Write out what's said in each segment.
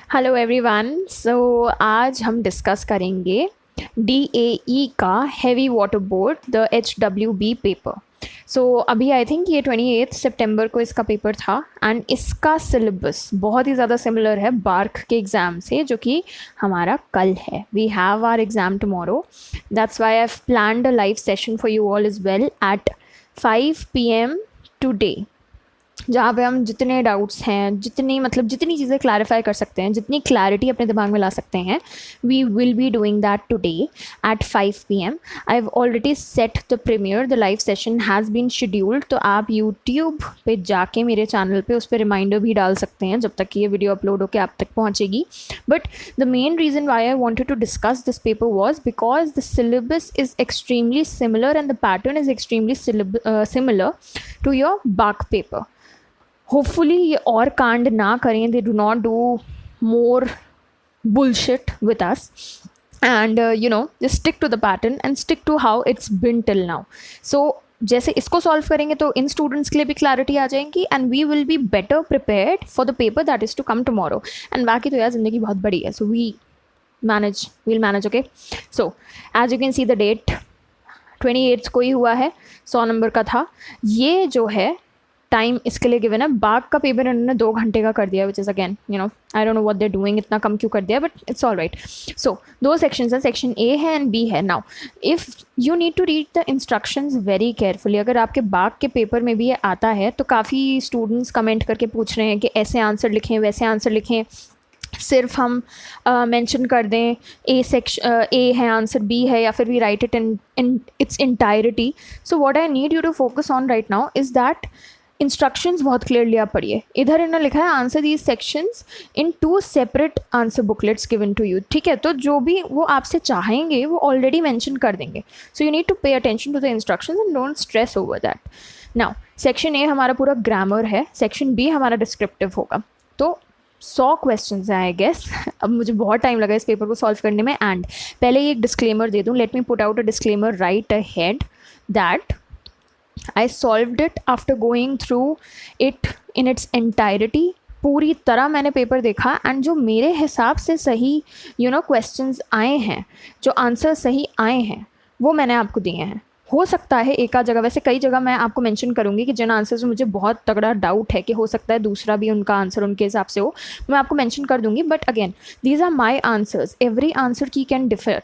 Hello everyone. आज हम discuss करेंगे DAE का heavy water board the HWB paper. अभी आई थिंक ये 28 सितंबर को इसका पेपर था एंड इसका सिलेबस बहुत ही ज़्यादा सिमिलर है बार्क के एग्ज़ाम से, जो कि हमारा कल है। We have our exam tomorrow, that's why I have planned a live session for you all is well at 5 PM today, जहाँ पे हम जितने डाउट्स हैं, जितनी चीज़ें क्लैरिफाई कर सकते हैं, जितनी क्लैरिटी अपने दिमाग में ला सकते हैं, we will be doing that today at 5 PM। I have already set the premiere, the live session has been scheduled. तो आप यूट्यूब पे जाके मेरे चैनल पे उस पर रिमाइंडर भी डाल सकते हैं जब तक कि ये वीडियो अपलोड होकर आप तक पहुँचेगी। But the main reason why I wanted to discuss this paper was because the syllabus is extremely similar and the pattern is extremely similar to your BARC paper. Hopefully ये और कांड ना करें, they do not do more bullshit with us, and just stick to the pattern and stick to how it's been till now. So जैसे इसको solve करेंगे तो इन students के लिए भी क्लैरिटी आ जाएगी and we will be better prepared for the paper that is to come tomorrow. And बाकी तो यार ज़िंदगी बहुत बड़ी है, सो we'll manage, okay? So as you can see the date 28 को ही हुआ है, 100 नंबर का था। ये जो है टाइम इसके लिए गिवन है। बाग का पेपर इन्होंने 2 घंटे का कर दिया, which is again I don't know what they are doing, इतना कम क्यों कर दिया, but it's all right. So 2 sections हैं, सेक्शन A है एंड B है। Now if you need to read the instructions very carefully. अगर आपके बाग के पेपर में भी ये आता है तो काफ़ी स्टूडेंट्स कमेंट करके पूछ रहे हैं कि ऐसे आंसर लिखें, वैसे आंसर लिखें, सिर्फ हम मेंशन कर दें A है आंसर, B है, या फिर we write it in its entirety. So what I need you to focus on right now is that instructions बहुत क्लियरली आप पढ़िए। इधर इन्होंने लिखा है answer these sections in 2 separate answer booklets given to you. ठीक है, तो जो भी वो आपसे चाहेंगे वो ऑलरेडी मेंशन कर देंगे। So you need to pay attention to the instructions and don't stress over that. Now section A हमारा पूरा ग्रामर है, सेक्शन B हमारा डिस्क्रिप्टिव होगा। तो 100 क्वेश्चन हैं आई गेस। अब मुझे बहुत टाइम लगा इस पेपर को सॉल्व करने में। एंड पहले ये एक डिस्क्लेमर दे दूँ, let me put out a disclaimer right ahead that I solved it after going through it in its entirety। पूरी तरह मैंने पेपर देखा एंड जो मेरे हिसाब से सही क्वेश्चंस आए हैं, जो आंसर सही आए हैं, वो मैंने आपको दिए हैं। हो सकता है एक आध जगह, वैसे कई जगह मैं आपको मेंशन करूंगी कि जिन आंसर्स में मुझे बहुत तगड़ा डाउट है कि हो सकता है दूसरा भी उनका आंसर उनके हिसाब से हो, मैं आपको मेंशन कर दूंगी। But again these are my answers, every answer key can differ.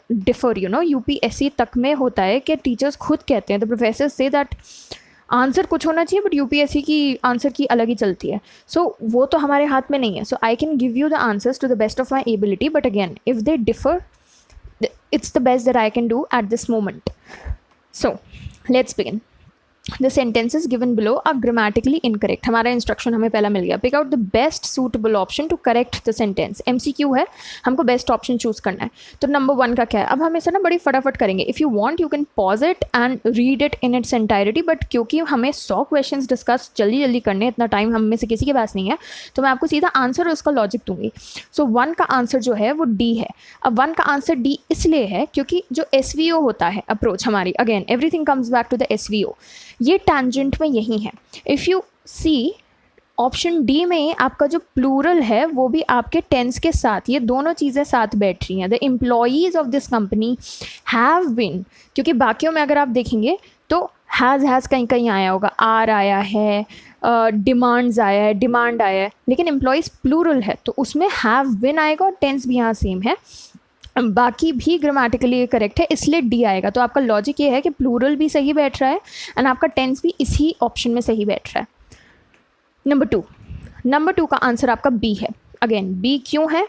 UPSC तक में होता है कि टीचर्स खुद कहते हैं, the professor say that answer कुछ होना चाहिए, बट UPSC की आंसर की अलग ही चलती है। सो वो तो हमारे हाथ में नहीं है। So I can give you the answers to the best of my ability, but again if they differ it's the best that I can do at this moment. So let's begin. The sentences given below are grammatically incorrect। हमारा instruction हमें पहला मिल गया। Pick out the best suitable option to correct the sentence. MCQ है, हमको best option choose करना है। तो नंबर 1 का क्या है? अब हम इसे ना बड़ी फटाफट करेंगे। If you want you can pause it and read it in it's entirety, but क्योंकि हमें 100 क्वेश्चन डिस्कस जल्दी जल्दी करने, इतना टाइम हम में से किसी के पास नहीं है, तो मैं आपको सीधा आंसर और उसका लॉजिक दूंगी। सो 1 का आंसर जो है वो D है। अब 1 का आंसर D इसलिए है क्योंकि जो SVO होता है अप्रोच हमारी, again everything comes back to the SVO, ये टैंजेंट में यही है। If you see option D में आपका जो प्लूरल है वो भी आपके टेंस के साथ, ये दोनों चीज़ें साथ बैठ रही हैं। The employees of this company have been, क्योंकि बाकियों में अगर आप देखेंगे तो हैज़ कहीं कहीं आया होगा, आर आया है, डिमांड्स आया है, डिमांड आया है, लेकिन एम्प्लॉयज़ प्लूरल है तो उसमें हैव बीन आएगा और टेंस भी यहाँ सेम है। बाकी भी ग्रामेटिकली करेक्ट है, इसलिए D आएगा। तो आपका लॉजिक ये है कि प्लूरल भी सही बैठ रहा है एंड आपका टेंस भी इसी ऑप्शन में सही बैठ रहा है। नंबर 2 का आंसर आपका B है। अगेन B क्यों है?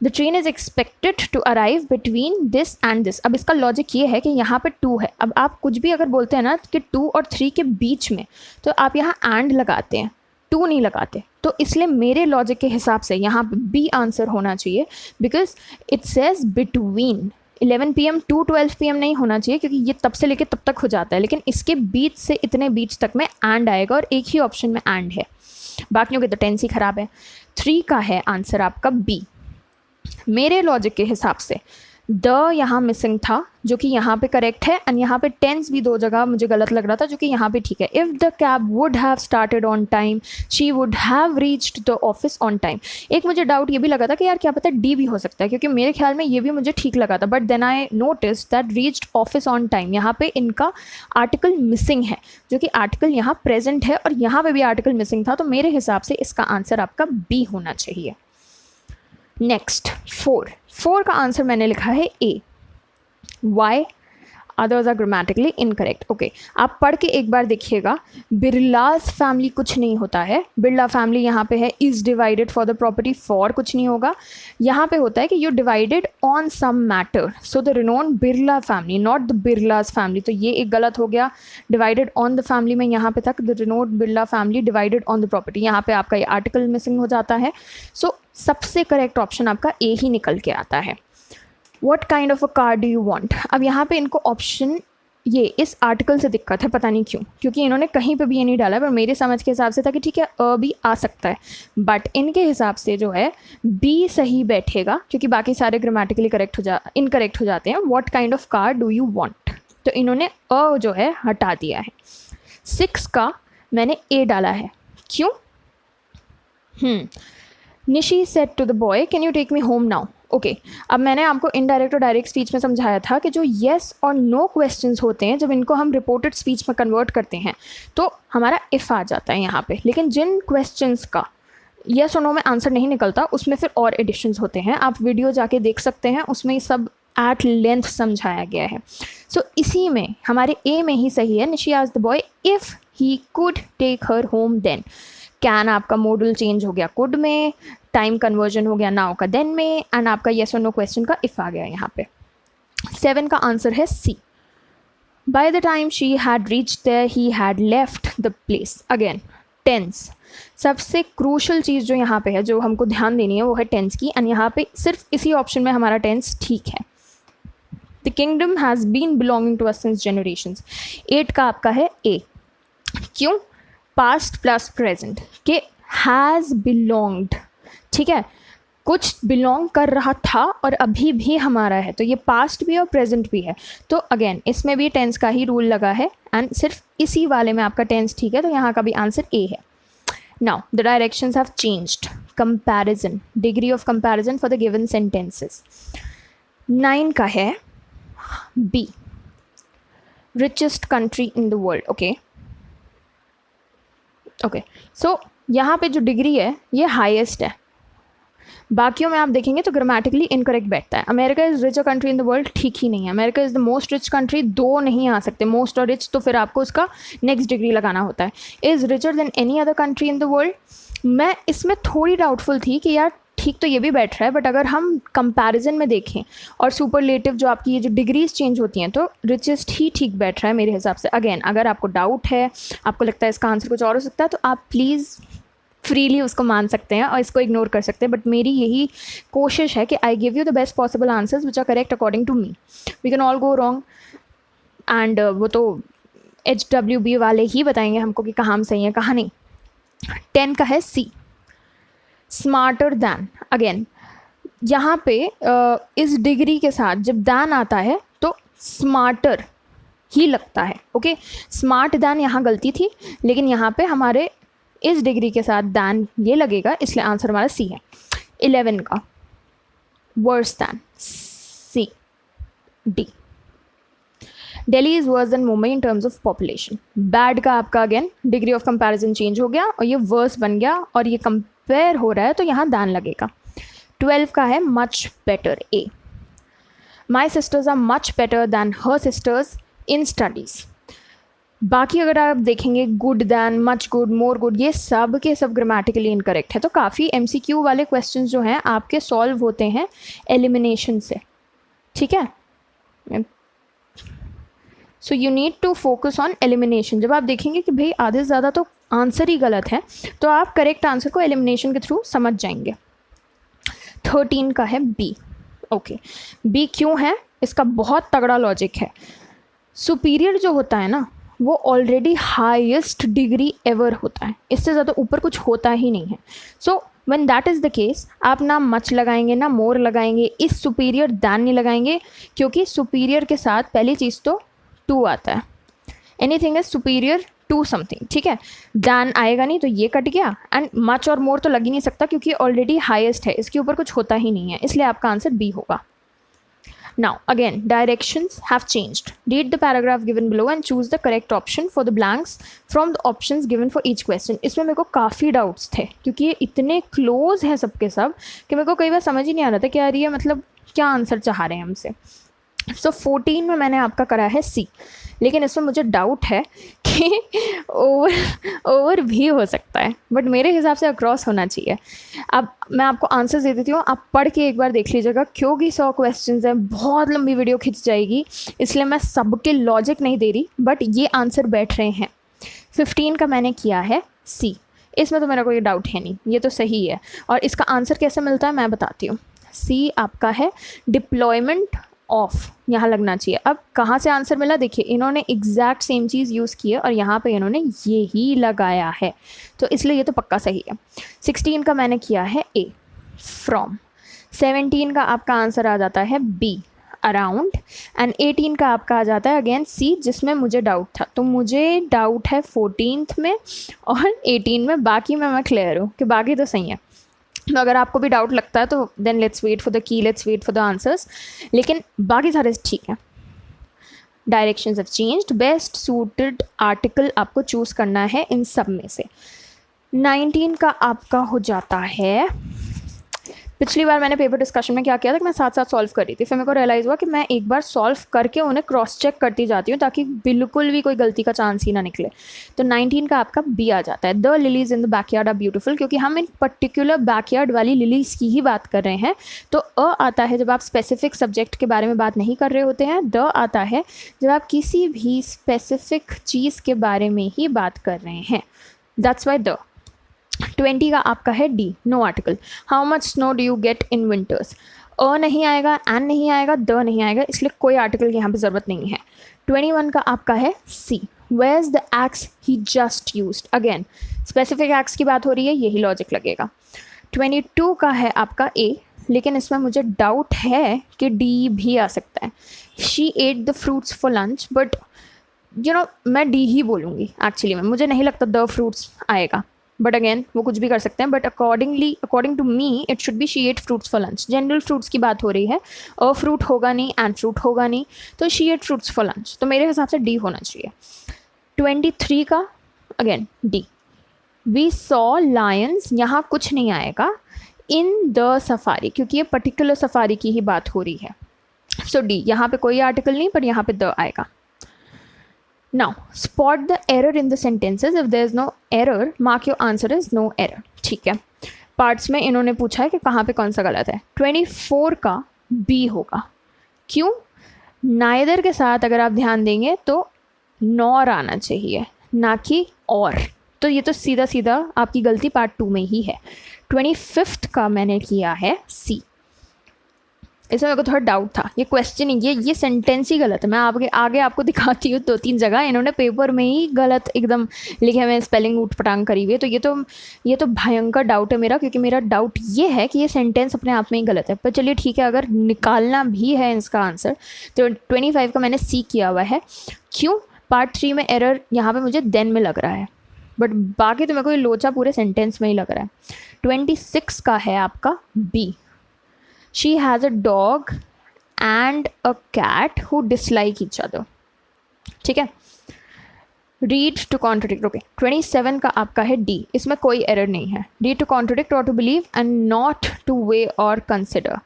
The train is expected to arrive between this and this. अब इसका लॉजिक ये है कि यहाँ पे 2 है। अब आप कुछ भी अगर बोलते हैं ना कि 2 और 3 के बीच में, तो आप यहाँ एंड लगाते हैं, 2 नहीं लगाते। तो इसलिए मेरे लॉजिक के हिसाब से यहाँ पे B आंसर होना चाहिए, because it says between 11 PM to 12 PM नहीं होना चाहिए, क्योंकि ये तब से लेके तब तक हो जाता है, लेकिन इसके बीच से इतने बीच तक में एंड आएगा और एक ही ऑप्शन में एंड है, बाकियों के तो टेंस ही खराब है। 3 का है आंसर आपका B। मेरे लॉजिक के हिसाब से द यहाँ मिसिंग था जो कि यहाँ पे करेक्ट है, एंड यहाँ पे टेंस भी दो जगह मुझे गलत लग रहा था जो कि यहाँ पे ठीक है. If the cab would have started on time she would have reached the office on time. एक मुझे डाउट ये भी लगा था कि यार क्या पता डी भी हो सकता है, क्योंकि मेरे ख्याल में ये भी मुझे ठीक लगा था, but then I notice that reached office on time, यहाँ पे इनका आर्टिकल मिसिंग है, जो कि आर्टिकल यहाँ प्रेजेंट है और यहाँ पे भी आर्टिकल मिसिंग था, तो मेरे हिसाब से इसका आंसर आपका बी होना चाहिए. नेक्स्ट 4 का आंसर मैंने लिखा है A. Why? Others are grammatically incorrect. Okay, आप पढ़ के एक बार देखिएगा. बिरलास फैमिली कुछ नहीं होता है. बिरला फैमिली यहाँ पे है is divided for the property, for कुछ नहीं होगा. यहाँ पे होता है कि you divided on some matter, so the renowned Birla family, not the Birlas family. तो ये एक गलत हो गया. डिवाइडेड ऑन द फैमिली में यहाँ पे तक the renowned Birla family divided on the property, यहाँ पे आपका ये आर्टिकल मिसिंग हो जाता है. सो सबसे करेक्ट ऑप्शन आपका ए ही निकल के आता है. What kind of a car do you want? अब यहाँ पे इनको ऑप्शन ये इस आर्टिकल से दिक्कत है, पता नहीं क्यों, क्योंकि इन्होंने कहीं पे भी ये नहीं डाला है, पर मेरे समझ के हिसाब से था कि ठीक है भी आ सकता है, बट इनके हिसाब से जो है बी सही बैठेगा, क्योंकि बाकी सारे ग्रामेटिकली इनकरेक्ट हो जाते हैं. What kind of car do you want? तो इन्होंने जो है हटा दिया है. 6 का मैंने ए डाला है. क्यों? Nishi said to the boy can you take me home now. Okay, अब मैंने आपको इनडायरेक्ट और डायरेक्ट स्पीच में समझाया था कि जो येस और नो क्वेश्चंस होते हैं, जब इनको हम रिपोर्टेड स्पीच में कन्वर्ट करते हैं तो हमारा इफ़ आ जाता है यहाँ पे. लेकिन जिन क्वेश्चंस का येस और नो में आंसर नहीं निकलता, उसमें फिर और एडिशंस होते हैं. आप वीडियो जाके देख सकते हैं, उसमें ये सब एट लेंथ समझाया गया है. सो इसी में हमारे ए में ही सही है. Nishi asked the boy if he could take her home then. Can आपका मॉडल चेंज हो गया कुड में, टाइम कन्वर्जन हो गया नाउ का देन में, एंड आपका येस और नो क्वेश्चन का इफ़ आ गया यहाँ पे. 7 का आंसर है C. By the time she had reached there he had left the place. Again tense, सबसे क्रूशल चीज़ जो यहाँ पे है, जो हमको ध्यान देनी है, वो है टेंस की, एंड यहाँ पे सिर्फ इसी ऑप्शन में हमारा टेंस ठीक है. The kingdom has been belonging to us since generations. 8 का आपका है ए. क्यों? पास्ट प्लस प्रेजेंट के हैज़ बिलोंग्ड, ठीक है, कुछ बिलोंग कर रहा था और अभी भी हमारा है, तो ये पास्ट भी और प्रेजेंट भी है. तो अगेन इसमें भी टेंस का ही रूल लगा है, एंड सिर्फ इसी वाले में आपका टेंस ठीक है, तो यहाँ का भी आंसर ए है. Now the directions have changed. Comparison, degree of comparison for the given sentences. 9 का है B. Richest country in the world. Okay, so यहाँ पे जो डिग्री है ये हाईएस्ट है. बाकियों में आप देखेंगे तो ग्रामेटिकली इनकरेक्ट बैठता है. America is rich country in the world, ठीक ही नहीं है. America is the most rich country, दो नहीं आ सकते, मोस्ट और रिच, तो फिर आपको उसका नेक्स्ट डिग्री लगाना होता है. Is richer than any other country in the world. मैं इसमें थोड़ी डाउटफुल थी कि यार ठीक तो ये भी बैठ रहा है, बट अगर हम कंपैरिजन में देखें और सुपरलेटिव जो आपकी ये जो डिग्रीज चेंज होती हैं, तो रिचेस्ट ही ठीक बैठ रहा है मेरे हिसाब से. अगेन अगर आपको डाउट है, आपको लगता है इसका आंसर कुछ और हो सकता है, तो आप प्लीज़ फ्रीली उसको मान सकते हैं और इसको इग्नोर कर सकते हैं. बट मेरी यही कोशिश है कि I give you the best possible answers which are correct according to me. We can all go wrong, and वो तो HWB वाले ही बताएंगे हमको कि कहाँ हम सही हैं कहाँ नहीं. 10 का है सी. Smarter then. अगेन यहाँ पे इस डिग्री के साथ जब दैन आता है तो स्मार्टर ही लगता है. ओके, स्मार्ट दैन यहाँ गलती थी, लेकिन यहाँ पे हमारे इस डिग्री के साथ दैन ये लगेगा, इसलिए आंसर हमारा सी है. 11 का worse than. C. D. Delhi is worse than Mumbai in terms of population. Bad का आपका again degree of comparison change हो गया और ये वर्स बन गया और ये कंपेयर हो रहा है, तो यहाँ दैन लगेगा. 12 का है much better. A. My sisters are much better than her sisters in studies. बाकी अगर आप देखेंगे good than, much good, more good, ये सब के सब ग्रामेटिकली इनकरेक्ट है. तो काफ़ी MCQ वाले क्वेश्चंस जो हैं आपके सॉल्व होते हैं एलिमिनेशन से, ठीक है. So you need to focus on elimination. जब आप देखेंगे कि भाई आधे से ज़्यादा तो आंसर ही गलत है, तो आप करेक्ट आंसर को एलिमिनेशन के थ्रू समझ जाएंगे. 13 का है बी. ओके, बी क्यों है? इसका बहुत तगड़ा लॉजिक है. सुपीरियर जो होता है ना, वो ऑलरेडी हाईएस्ट डिग्री एवर होता है, इससे ज़्यादा ऊपर कुछ होता ही नहीं है. So when that is the case आप ना मच लगाएंगे ना मोर लगाएंगे, इस सुपीरियर दैन नहीं लगाएंगे, क्योंकि सुपीरियर के साथ पहली चीज़ तो टू आता है, anything is superior to something, ठीक है। दैन आएगा नहीं तो ये कट गया, एंड मच और मोर तो लग ही नहीं सकता क्योंकि ऑलरेडी हाईएस्ट है, इसके ऊपर कुछ होता ही नहीं है, इसलिए आपका आंसर बी होगा। Now again, directions have changed. Read the paragraph given below and choose the correct option for the blanks from the options given for each question. इसमें मेरे को काफ़ी डाउट्स थे क्योंकि ये इतने क्लोज हैं सबके सब कि मेरे को कई बार समझ ही नहीं आ रहा था कि यार ये मतलब क्या आंसर चाह रहे हैं हमसे। सो 14 में मैंने आपका करा है सी, लेकिन इसमें मुझे डाउट है कि ओवर भी हो सकता है, बट मेरे हिसाब से अक्रॉस होना चाहिए। अब मैं आपको आंसर दे देती हूँ, आप पढ़ के एक बार देख लीजिएगा, क्योंकि 100 क्वेश्चंस हैं, बहुत लंबी वीडियो खिंच जाएगी, इसलिए मैं सबके लॉजिक नहीं दे रही, बट ये आंसर बैठ रहे हैं। 15 का मैंने किया है सी, इसमें तो मेरा कोई डाउट है नहीं, ये तो सही है। और इसका आंसर कैसे मिलता है मैं बताती हूँ। सी आपका है डिप्लॉयमेंट ऑफ, यहाँ लगना चाहिए। अब कहाँ से आंसर मिला, देखिए इन्होंने एग्जैक्ट सेम चीज़ यूज़ की है और यहाँ पे इन्होंने ये ही लगाया है, तो इसलिए ये तो पक्का सही है। 16 का मैंने किया है ए, फ्रॉम। 17 का आपका आंसर आ जाता है बी, अराउंड। एंड 18 का आपका आ जाता है अगेन सी, जिसमें मुझे डाउट था, तो मुझे डाउट है 14th में और 18 में, बाकी में मैं क्लियर हूँ कि बाकी तो सही है। तो अगर आपको भी डाउट लगता है तो then let's wait for the key, let's wait for the answers, लेकिन बाकी सारे ठीक है। Directions have changed, best suited article आपको चूज़ करना है इन सब में से। 19 का आपका हो जाता है, पिछली बार मैंने पेपर डिस्कशन में क्या किया था कि मैं साथ साथ सॉल्व कर रही थी, फिर मेरे को रियलाइज़ हुआ कि मैं एक बार सॉल्व करके उन्हें क्रॉस चेक करती जाती हूँ ताकि बिल्कुल भी कोई गलती का चांस ही ना निकले। तो 19 का आपका बी आ जाता है, the lilies in the backyard are beautiful, क्योंकि हम इन पर्टिकुलर बैकयार्ड वाली लिलीज की ही बात कर रहे हैं। तो अ आता है जब आप स्पेसिफिक सब्जेक्ट के बारे में बात नहीं कर रहे होते हैं, द आता है जब आप किसी भी स्पेसिफिक चीज़ के बारे में ही बात कर रहे हैं, दैट्स वाई द। 20 का आपका है D, no article. How much snow do you get in winters, a नहीं आएगा, एन नहीं आएगा, द नहीं आएगा, इसलिए कोई आर्टिकल की यहाँ पे ज़रूरत नहीं है। 21 का आपका है C, where is the axe he just used, again specific axe की बात हो रही है, यही लॉजिक लगेगा। 22 का है आपका ए, लेकिन इसमें मुझे डाउट है कि डी भी आ सकता है। She ate the fruits for lunch, but you know मैं डी ही बोलूँगी एक्चुअली में, मुझे नहीं लगता द फ्रूट्स आएगा, बट अगेन वो कुछ भी कर सकते हैं, but according to me it should be she ate fruits for lunch. General fruits की बात हो रही है, अ फ्रूट होगा नहीं, एंड फ्रूट होगा नहीं, तो she ate fruits for lunch, तो मेरे हिसाब से डी होना चाहिए। 23 का again D, we saw lions, यहाँ कुछ नहीं आएगा, इन द सफारी, क्योंकि ये पर्टिकुलर सफारी की ही बात हो रही है, सो डी, यहाँ पे कोई आर्टिकल नहीं, बट यहाँ पे द आएगा। Now, spot the error in the sentences. If there is no error, mark your answer as no error. ठीक है, पार्ट्स में इन्होंने पूछा है कि कहाँ पे कौन सा गलत है। 24 का बी होगा, क्यों? नाइदर के साथ अगर आप ध्यान देंगे तो नॉर आना चाहिए, ना कि और, तो ये तो सीधा सीधा आपकी गलती पार्ट 2 में ही है। 25 का मैंने किया है सी, इसमें मेरे को थोड़ा डाउट था, ये क्वेश्चन ये सेंटेंस ही गलत है। मैं आगे आपको दिखाती हूँ 2-3 जगह इन्होंने पेपर में ही गलत एकदम लिखे हुए, स्पेलिंग ऊट पटांग करी हुई है, तो ये तो भयंकर डाउट है मेरा, क्योंकि मेरा डाउट ये है कि ये सेंटेंस अपने आप में ही गलत है। पर चलिए ठीक है, अगर निकालना भी है इसका आंसर तो 25 का मैंने सी किया हुआ है। क्यों? पार्ट 3 में एरर यहाँ पर मुझे देन में लग रहा है, बट बाकी तो मेरे को ये लोचा पूरे सेंटेंस में ही लग रहा है। 26 का है आपका B, she has a dog and a cat who dislike each other, ठीक है। read to contradict, okay. 27 का आपका है डी, इसमें कोई एरर नहीं है। read to contradict or to believe and not to weigh or consider,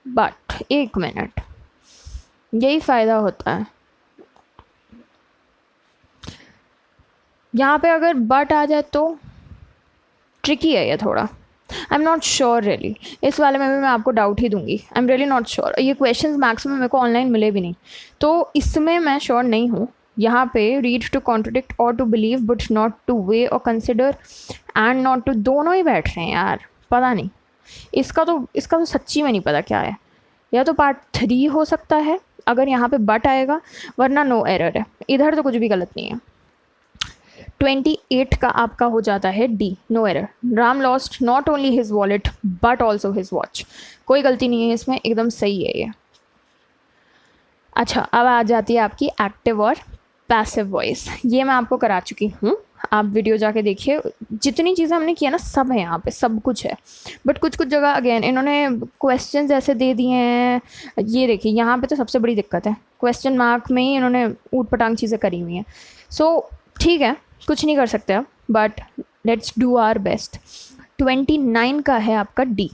but एक मिनट, यही फ़ायदा होता है यहाँ पे, अगर बट आ जाए तो ट्रिकी है ये थोड़ा। I am not sure really, इस वाले में भी मैं आपको डाउट ही दूंगी। I am really not sure, ये क्वेश्चंस मैक्सिमम मेरे को ऑनलाइन मिले भी नहीं, तो इसमें मैं श्योर नहीं हूँ। यहाँ पे read to contradict or to believe but not to weigh or consider and not to, दोनों ही बैठ रहे हैं यार, पता नहीं। इसका तो सच्ची में नहीं पता क्या है, या तो पार्ट 3 हो सकता है अगर यहाँ पे बट आएगा, वरना नो एरर है, इधर तो कुछ भी गलत नहीं है। 28 का आपका हो जाता है D, no error. Ram lost not only his wallet but also his watch. कोई गलती नहीं है इसमें, एकदम सही है ये। अच्छा, अब आ जाती है आपकी एक्टिव और पैसिव वॉइस। ये मैं आपको करा चुकी हूँ, आप वीडियो जाके देखिए। जितनी चीज़ें हमने किया ना सब है यहाँ पे, सब कुछ है। बट कुछ कुछ जगह अगेन इन्होंने क्वेश्चंस ऐसे दे दिए हैं। ये देखिए यहाँ पे तो सबसे बड़ी दिक्कत है, क्वेश्चन मार्क में ही इन्होंने ऊट पटांग चीज़ें करी हुई हैं। सो ठीक है, कुछ नहीं कर सकते अब, but let's do our best. 29 का है आपका D,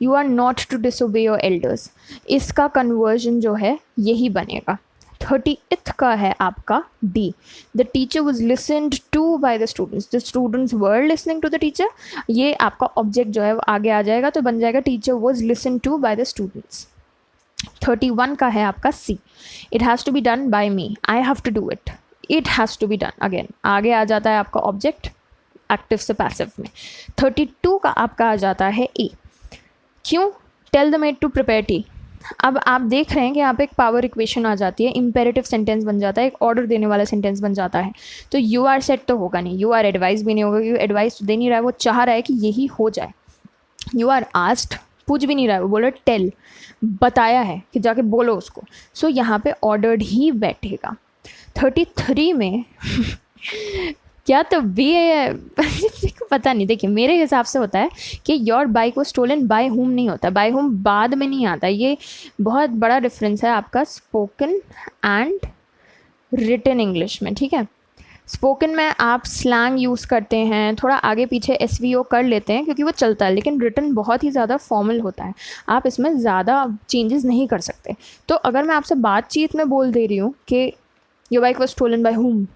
you are not to disobey your elders. इसका कन्वर्जन जो है यही बनेगा। 30th का है आपका D, the teacher was listened to by the students were listening to the teacher. ये आपका ऑब्जेक्ट जो है वो आगे आ जाएगा तो बन जाएगा teacher was listen to by the students. 31 का है आपका C, it has to be done by me, I have to do it, it has to be done. Again आगे आ जाता है आपका ऑब्जेक्ट एक्टिव से पैसिव में। 32 का आपका आ जाता है ए, क्यों, tell the maid to prepare tea. अब आप देख रहे हैं कि यहाँ पे एक पावर इक्वेशन आ जाती है, इम्पेरेटिव सेंटेंस बन जाता है, एक ऑर्डर देने वाला सेंटेंस बन जाता है। तो यू आर सेट तो होगा नहीं, यू आर एडवाइस भी नहीं होगा, क्योंकि एडवाइस तो दे नहीं रहा है, वो चाह रहा है कि यही हो जाए। यू आर आस्क्ड, पूछ भी नहीं रहा है, वो बोला टेल, बताया है कि जाके बोलो उसको। सो यहाँ पे ऑर्डर्ड ही बैठेगा। 33 में क्या तो भी है पता नहीं। देखिए मेरे हिसाब से होता है कि योर बाइक वो स्टोलन बाय हुम नहीं होता, बाय हुम बाद में नहीं आता। ये बहुत बड़ा डिफरेंस है आपका स्पोकन एंड रिटन इंग्लिश में, ठीक है। स्पोकन में आप स्लैंग यूज़ करते हैं, थोड़ा आगे पीछे SVO कर लेते हैं क्योंकि वो चलता है, लेकिन रिटन बहुत ही ज़्यादा फॉर्मल होता है, आप इसमें ज़्यादा चेंजेस नहीं कर सकते। तो अगर मैं आपसे बातचीत में बोल दे रही हूँ कि your bike was stolen by whom,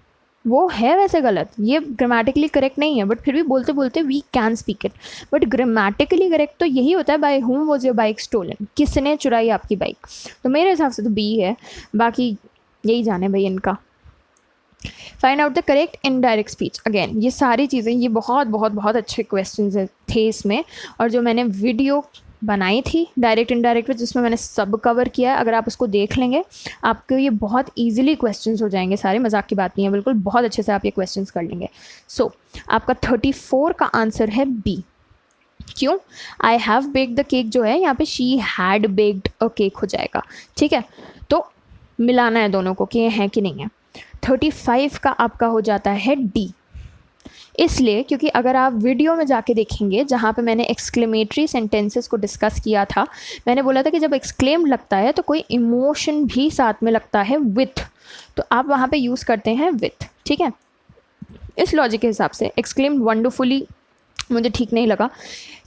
वो है वैसे गलत, ये ग्रामेटिकली करेक्ट नहीं है, बट फिर भी बोलते बोलते we can speak it. But grammatically correct तो यही होता है, by whom was your bike stolen, किसने चुराई आपकी बाइक। तो मेरे हिसाब से तो बी है, बाकी यही जाने भाई इनका। Find out the correct indirect speech. Again ये सारी चीज़ें, ये बहुत बहुत बहुत अच्छे क्वेश्चन थे इसमें, और जो मैंने वीडियो बनाई थी डायरेक्ट इनडायरेक्ट जिसमें मैंने सब कवर किया है, अगर आप उसको देख लेंगे आपको ये बहुत ईजिली क्वेश्चंस हो जाएंगे सारे, मजाक की बात नहीं है, बिल्कुल बहुत अच्छे से आप ये क्वेश्चंस कर लेंगे। सो आपका 34 का आंसर है बी, क्यों, I have baked the cake जो है यहाँ पे she had baked a cake हो जाएगा, ठीक है। तो मिलाना है दोनों को कि ये है कि नहीं है। 35 का आपका हो जाता है डी, इसलिए क्योंकि अगर आप वीडियो में जाके देखेंगे जहाँ पे मैंने एक्सक्लेमेटरी सेंटेंसेस को डिस्कस किया था, मैंने बोला था कि जब एक्सक्लेम लगता है तो कोई इमोशन भी साथ में लगता है विथ, तो आप वहाँ पे यूज़ करते हैं विथ, ठीक है। इस लॉजिक के हिसाब से एक्सक्लेम्ड वंडरफुली मुझे ठीक नहीं लगा,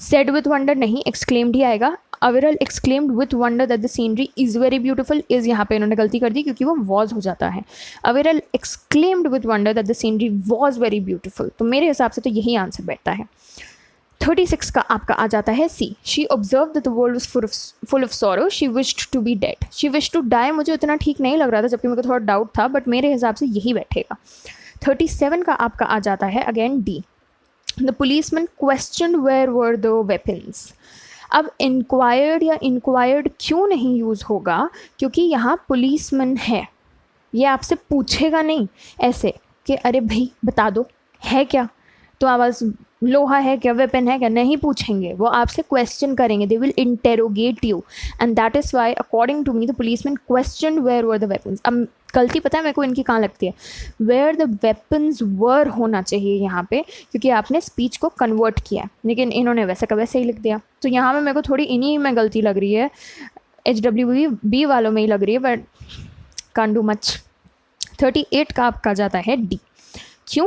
सेड विथ वंडर नहीं, एक्सक्लेम्ड ही आएगा। अविरल exclaimed with wonder that the scenery is very beautiful, is यहाँ पे इन्होंने गलती कर दी क्योंकि वो वॉज हो जाता है। अविरल exclaimed with wonder that the scenery was very beautiful, तो मेरे हिसाब से तो यही आंसर बैठता है। 36 का आपका आ जाता है C, she observe that the world was full of sorrow, she wished to be dead. She wish to die मुझे उतना ठीक नहीं लग रहा था, जबकि मेरे को थोड़ा डाउट था, बट मेरे हिसाब से यही बैठेगा। 37 का आपका आ जाता है again D, the policeman question where were the weapons. अब इंक्वायर्ड या इंक्वायर्ड क्यों नहीं यूज़ होगा, क्योंकि यहाँ पुलिसमैन है, ये आपसे पूछेगा नहीं ऐसे कि अरे भाई बता दो है क्या, तो आवाज़ लोहा है क्या, वेपन है क्या, नहीं पूछेंगे, वो आपसे क्वेश्चन करेंगे, they will interrogate you, and that is why according to me the policeman question where were the weapons. अब गलती पता है मेरे को इनकी कहाँ लगती है, वेयर द वेपन्स वर होना चाहिए यहाँ पे, क्योंकि आपने स्पीच को कन्वर्ट किया, लेकिन इन्होंने वैसे का वैसे ही लिख दिया। तो यहाँ पे मेरे को थोड़ी इन्हीं में गलती लग रही है, HWB वालों में ही लग रही है, बट कांट डू मच। 38 का आपका जाता है डी, क्यों,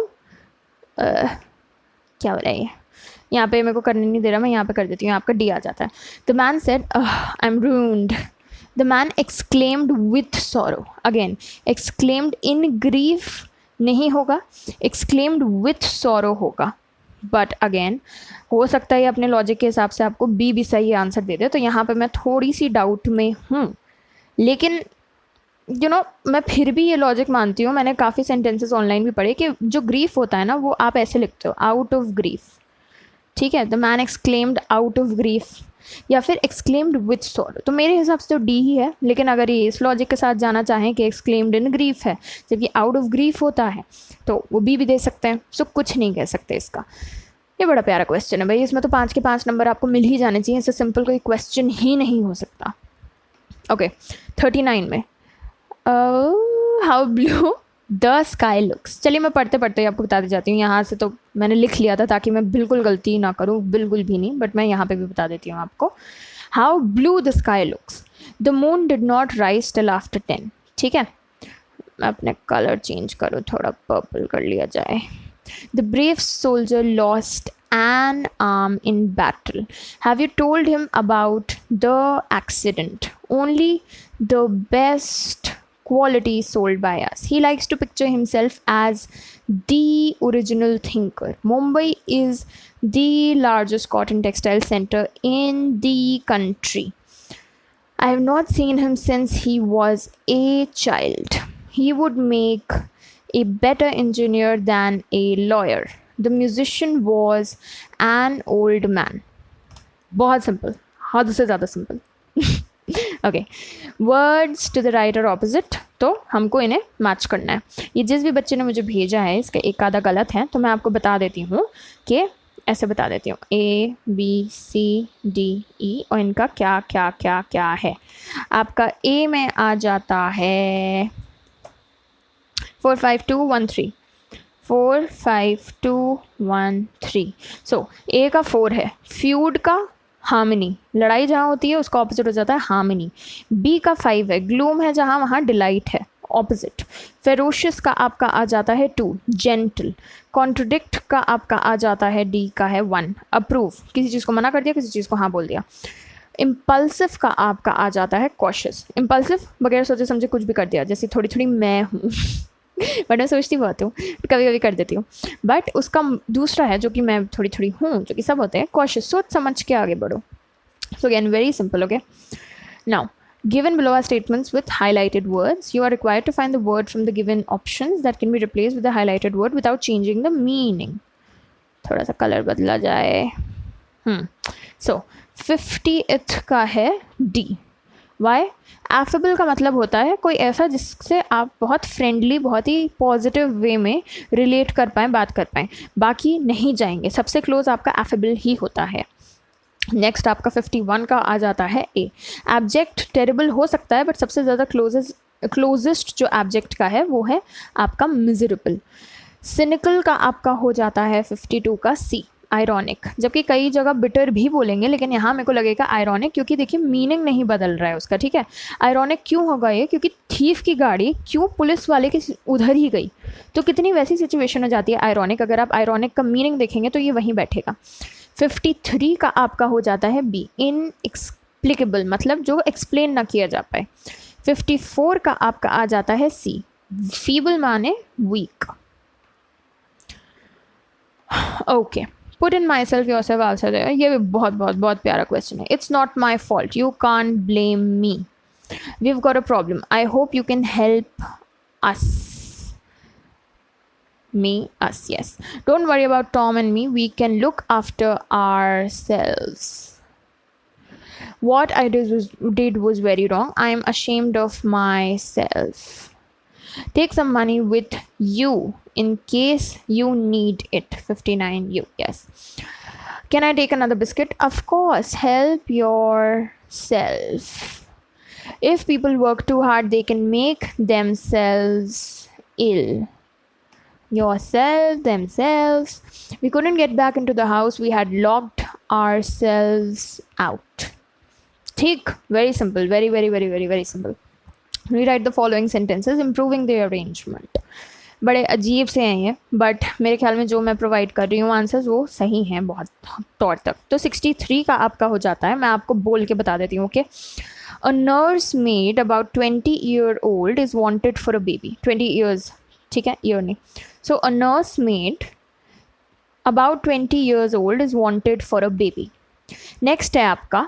क्या हो रहा है यहाँ पे, मेरे को करने नहीं दे रहा, मैं यहाँ पे कर देती हूँ, आपका डी आ जाता है। The man said I am ruined, the man exclaimed with sorrow. Again exclaimed in grief नहीं होगा, एक्सक्लेम्ड विथ सॉरो होगा, बट अगेन हो सकता है अपने लॉजिक के हिसाब से आपको बी भी सही आंसर दे दे, तो यहाँ पे मैं थोड़ी सी डाउट में हूँ, लेकिन मैं फिर भी ये लॉजिक मानती हूँ। मैंने काफ़ी सेंटेंसेस ऑनलाइन भी पढ़े कि जो ग्रीफ होता है ना वो आप ऐसे लिखते हो, आउट ऑफ ग्रीफ, ठीक है। The man exclaimed out of grief, या फिर एक्सक्लेम्ड विथ सॉरो। तो मेरे हिसाब से तो डी ही है, लेकिन अगर ये इस लॉजिक के साथ जाना चाहें कि एक्सक्लेम्ड इन ग्रीफ है जबकि आउट ऑफ ग्रीफ होता है तो वो बी भी दे सकते हैं। सो कुछ नहीं कह सकते इसका। ये बड़ा प्यारा क्वेश्चन है भाई, इसमें तो 5 के 5 नंबर आपको मिल ही जाने चाहिए, इससे सिंपल कोई क्वेश्चन ही नहीं हो सकता। ओके 39 में how blue the sky looks. चलिए मैं पढ़ते पढ़ते आपको बता दी जाती हूँ। यहाँ से तो मैंने लिख लिया था ताकि मैं बिल्कुल गलती ना करूँ, बिल्कुल भी नहीं, बट मैं यहाँ पे भी बता देती हूँ आपको। How blue the sky looks, the moon did not rise till after 10। ठीक है, मैं अपने कलर चेंज करूँ, थोड़ा पर्पल कर लिया जाए। The brave soldier lost an arm in battle. Have you told him about the accident? Only the best quality sold by us. He likes to picture himself as the original thinker. Mumbai is the largest cotton textile center in the country. I have not seen him since he was a child. He would make a better engineer than a lawyer. The musician was an old man. बहुत simple, हद से ज़्यादा simple. Okay, words to the right और opposite, तो हमको इन्हें match करना है। ये जिस भी बच्चे ने मुझे भेजा है इसका एक आधा गलत है, तो मैं आपको बता देती हूँ कि ऐसे बता देती हूँ A B C D E और इनका क्या क्या क्या क्या है। आपका A में आ जाता है 4 5 2 1 3, 4 5 2 1 3। सो ए का 4 है, फ्यूड का हार्मनी, लड़ाई जहाँ होती है उसका ऑपोजिट हो जाता है हार्मनी। बी का 5 है, ग्लूम है जहाँ वहाँ डिलाइट है, ऑपोजिट। फेरोशियस का आपका आ जाता है 2, जेंटल। कॉन्ट्रडिक्ट का आपका आ जाता है डी का है 1, अप्रूव, किसी चीज़ को मना कर दिया, किसी चीज़ को हाँ बोल दिया। इम्पल्सिव का आपका आ जाता है कॉशियस, इम्पल्सिव बगैर सोचे समझे कुछ भी कर दिया, जैसे थोड़ी थोड़ी मैं हूँ बट मैं सोचती बहुत हूँ, कभी कभी कर देती हूँ। बट उसका दूसरा है जो कि मैं थोड़ी थोड़ी हूँ, जो कि सब होते हैं कॉशियस, सोच समझ के आगे बढ़ो। So again very simple. Okay, now given below are statements with highlighted words. You are required to find the word from the given options that can be replaced with the highlighted word without changing the meaning. थोड़ा सा colour बदला जाए। So 50th का है D. Why? Affable का मतलब होता है कोई ऐसा जिससे आप बहुत फ्रेंडली, बहुत ही पॉजिटिव वे में रिलेट कर पाएँ, बात कर पाएँ, बाकी नहीं जाएंगे। सबसे क्लोज आपका एफेबल ही होता है। नेक्स्ट आपका 51 का आ जाता है ए। एब्जेक्ट टेरेबल हो सकता है बट सबसे ज़्यादा क्लोजेस्ट जो एब्जेक्ट का है वो है आपका मिजरेबल। सिनिकल का आपका हो जाता है 52 का सी, आयरॉनिक, जबकि कई जगह बिटर भी बोलेंगे लेकिन यहाँ मेरे को लगेगा आयरॉनिक, क्योंकि देखिए मीनिंग नहीं बदल रहा है उसका। ठीक है, आयरॉनिक क्यों होगा ये, क्योंकि थीफ की गाड़ी क्यों पुलिस वाले के उधर ही गई, तो कितनी वैसी सिचुएशन हो जाती है आयरॉनिक। अगर आप आयरॉनिक का मीनिंग देखेंगे तो ये वहीं बैठेगा। 53 का आपका हो जाता है बी, इनएक्सप्लिकेबल, मतलब जो एक्सप्लेन ना किया जा पाए। 54 का आपका आ जाता है सी, फीबल माने weak. Okay, put in myself yourself answer देगा। ये भी बहुत बहुत बहुत प्यारा क्वेश्चन है। It's not my fault, you can't blame me, we have got a problem, I hope you can help us. Me, us, yes. Don't worry about Tom and me, we can look after ourselves. What I did was very wrong. I am ashamed of myself. Take some money with you in case you need it. 59 you, yes. Can I take another biscuit? Of course, help yourself. If people work too hard, they can make themselves ill. Yourself, themselves. We couldn't get back into the house, we had locked ourselves out. ठीक, very simple, very very very very very simple. Rewrite the following sentences improving the arrangement. बड़े अजीब से हैं ये, but मेरे ख्याल में जो मैं प्रोवाइड कर रही हूँ आंसर्स वो सही हैं बहुत तौर तक। तो 63 का आपका हो जाता है, मैं आपको बोल के बता देती हूँ। Okay, a nurse maid about 20-year-old is wanted for a baby. 20 years, ठीक है, ईयर नहीं। So a nurse maid about 20 years old is wanted for a baby. Next है आपका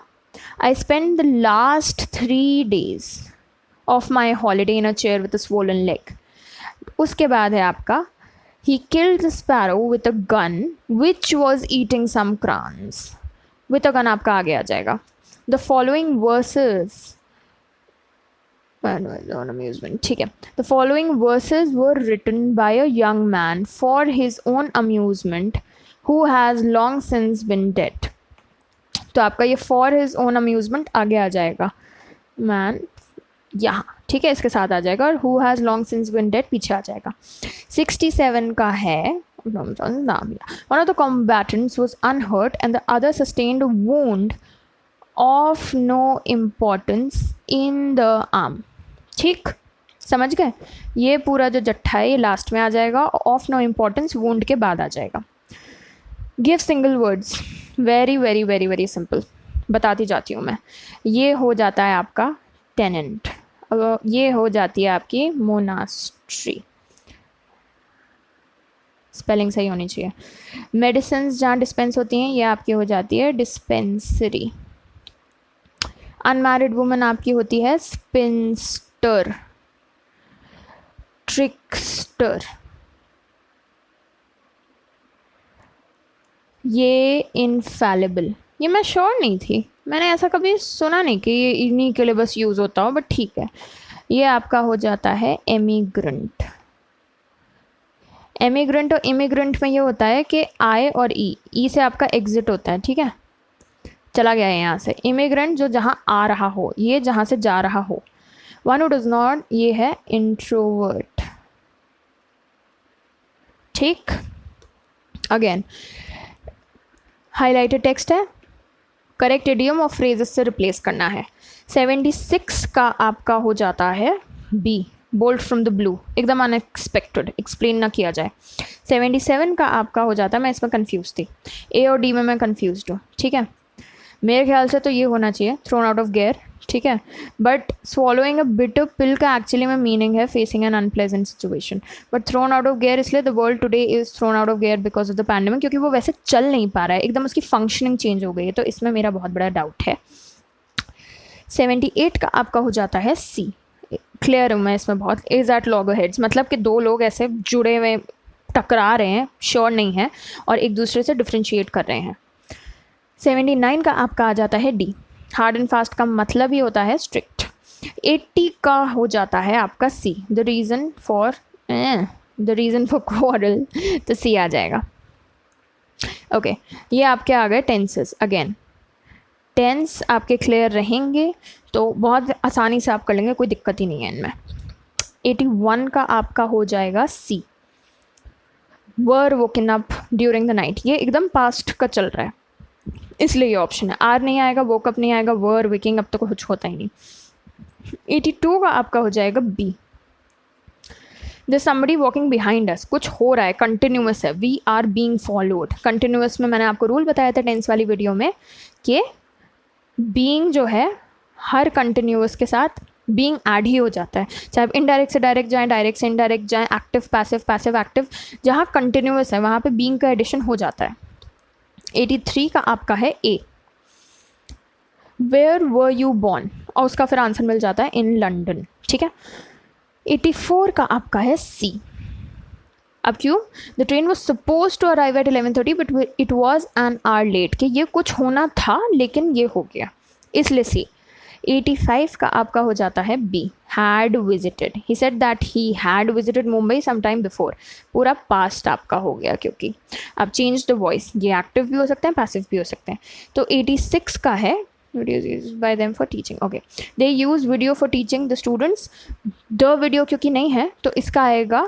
I spend the last 3 days of my holiday in a chair with a swollen leg. उसके बाद है आपका he killed the sparrow with a gun which was eating some corns. With a gun आपका आगे आ जाएगा. The following versus on amusement, ठीक है. The following verses were written by a young man for his own amusement who has long since been dead. तो आपका ये for his own amusement आगे आ जाएगा, man यहाँ, ठीक है, इसके साथ आ जाएगा, और who has long since been dead पीछे आ जाएगा. 67 का है, one of the combatants was unhurt and the other sustained a wound of no importance in the arm. ठीक, समझ गए. ये पूरा जो जट्ठा है ये लास्ट में आ जाएगा, ऑफ नो इम्पॉर्टेंस वुंड के बाद आ जाएगा. Give single words, very very very very simple, बताती जाती हूँ मैं. ये हो जाता है आपका टेनेंट, ये हो जाती है आपकी मोनास्ट्री, स्पेलिंग सही होनी चाहिए. मेडिसिन जहाँ डिस्पेंस होती हैं ये आपकी हो जाती है डिस्पेंसरी. अनमैरिड वुमन आपकी होती है स्पिंस्टर, ट्रिकस्टर. ये इनफैलिबल, ये मैं श्योर नहीं थी, मैंने ऐसा कभी सुना नहीं कि ये इन्हीं के लिए बस यूज़ होता हो, बट ठीक है. ये आपका हो जाता है एमिग्रेंट. एमिग्रेंट और इमिग्रेंट में ये होता है कि आई और ई से आपका एग्जिट होता है, ठीक है, चला गया है यहाँ से. इमिग्रेंट जो जहाँ आ रहा हो, ये जहाँ से जा रहा हो. वन हू डज नॉट, ये है इंट्रोवर्ट. ठीक, अगेन हाईलाइटेड टेक्स्ट है, करेक्ट इडियम और फ्रेजेस से रिप्लेस करना है. 76 का आपका हो जाता है B, bolt from the blue, एकदम अनएक्सपेक्टेड, एक्सप्लेन ना किया जाए. 77 का आपका हो जाता है, मैं इसमें कंफ्यूज थी, ए और डी में मैं कंफ्यूज हूँ, ठीक है. मेरे ख्याल से तो ये होना चाहिए थ्रोन आउट ऑफ गेयर, ठीक है, but swallowing a bitter pill का एक्चुअली में मीनिंग है facing an unpleasant situation, but thrown out of gear इसलिए the world today is thrown out of gear because of the pandemic, क्योंकि वो वैसे चल नहीं पा रहा है, एकदम उसकी फंक्शनिंग चेंज हो गई है, तो इसमें मेरा बहुत बड़ा डाउट है. 78 का आपका हो जाता है सी. क्लियर हूँ मैं इसमें बहुत, इज एट लॉगरहेड्स, मतलब कि दो लोग ऐसे जुड़े हुए टकरा रहे हैं, श्योर नहीं है, और एक दूसरे से डिफ्रेंशिएट कर रहे हैं. 79 का आपका आ जाता है डी. हार्ड एंड फास्ट का मतलब ही होता है स्ट्रिक्ट. 80 का हो जाता है आपका सी. द रीज़न फॉर क्वारल, तो सी आ जाएगा. ओके, ये आपके आ गए टेंसेस. अगेन टेंस आपके क्लियर रहेंगे तो बहुत आसानी से आप कर लेंगे, कोई दिक्कत ही नहीं है इनमें. 81 का आपका हो जाएगा C. Were woken up during the night, ये एकदम पास्ट का चल रहा है इसलिए ये ऑप्शन है. आर नहीं आएगा, वोकअप नहीं आएगा, वर वेकिंग अप तो कुछ होता ही नहीं. 82 का आपका हो जाएगा B. There's somebody walking behind us, कुछ हो रहा है, कंटिन्यूस है, we are being followed. Continuous में मैंने आपको रूल बताया था टेंस वाली वीडियो में कि बीइंग जो है हर कंटिन्यूस के साथ बीइंग ऐड ही हो जाता है, चाहे आप इनडायरेक्ट से डायरेक्ट जाएँ, डायरेक्ट से इनडायरेक्ट जाएँ, एक्टिव पैसिव, पैसिव एक्टिव, जहाँ कंटिन्यूस है वहाँ पे बीइंग का एडिशन हो जाता है. 83 का आपका है ए. वेयर वर यू बॉर्न, और उसका फिर आंसर मिल जाता है इन लंडन, ठीक है. 84 का आपका है सी. अब क्यों, the train was suppose to arrive at 11:30 but it was an hour late, कि ये कुछ होना था लेकिन ये हो गया, इसलिए सी. 85 का आपका हो जाता है B. Had visited, he said that he had visited Mumbai some time before, पूरा पास्ट आपका हो गया, क्योंकि आप चेंज द वॉइस, ये एक्टिव भी हो सकते हैं, पैसिव भी हो सकते हैं. तो 86 का है videos used by them for teaching. Okay, they use video for teaching the students. The video क्योंकि नहीं है तो इसका आएगा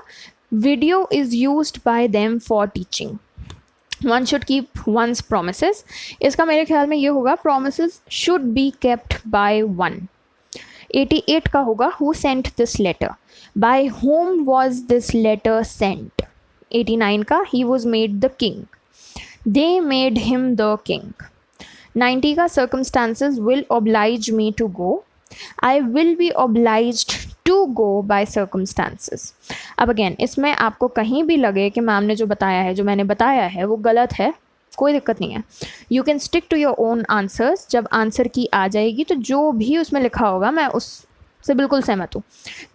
video is used by them for teaching. One should keep one's promises. इसका मेरे ख्याल में ये होगा promises should be kept by one. 88 का होगा who sent this letter. By whom was this letter sent? 89 का he was made the king. They made him the king. 90 का circumstances will oblige me to go. I will be obliged to go by circumstances. अब again इसमें आपको कहीं भी लगे कि ma'am ने जो बताया है, जो मैंने बताया है वो गलत है, कोई दिक्कत नहीं है. You can stick to your own answers. जब आंसर की आ जाएगी तो जो भी उसमें लिखा होगा मैं उस से बिल्कुल सहमत हूँ।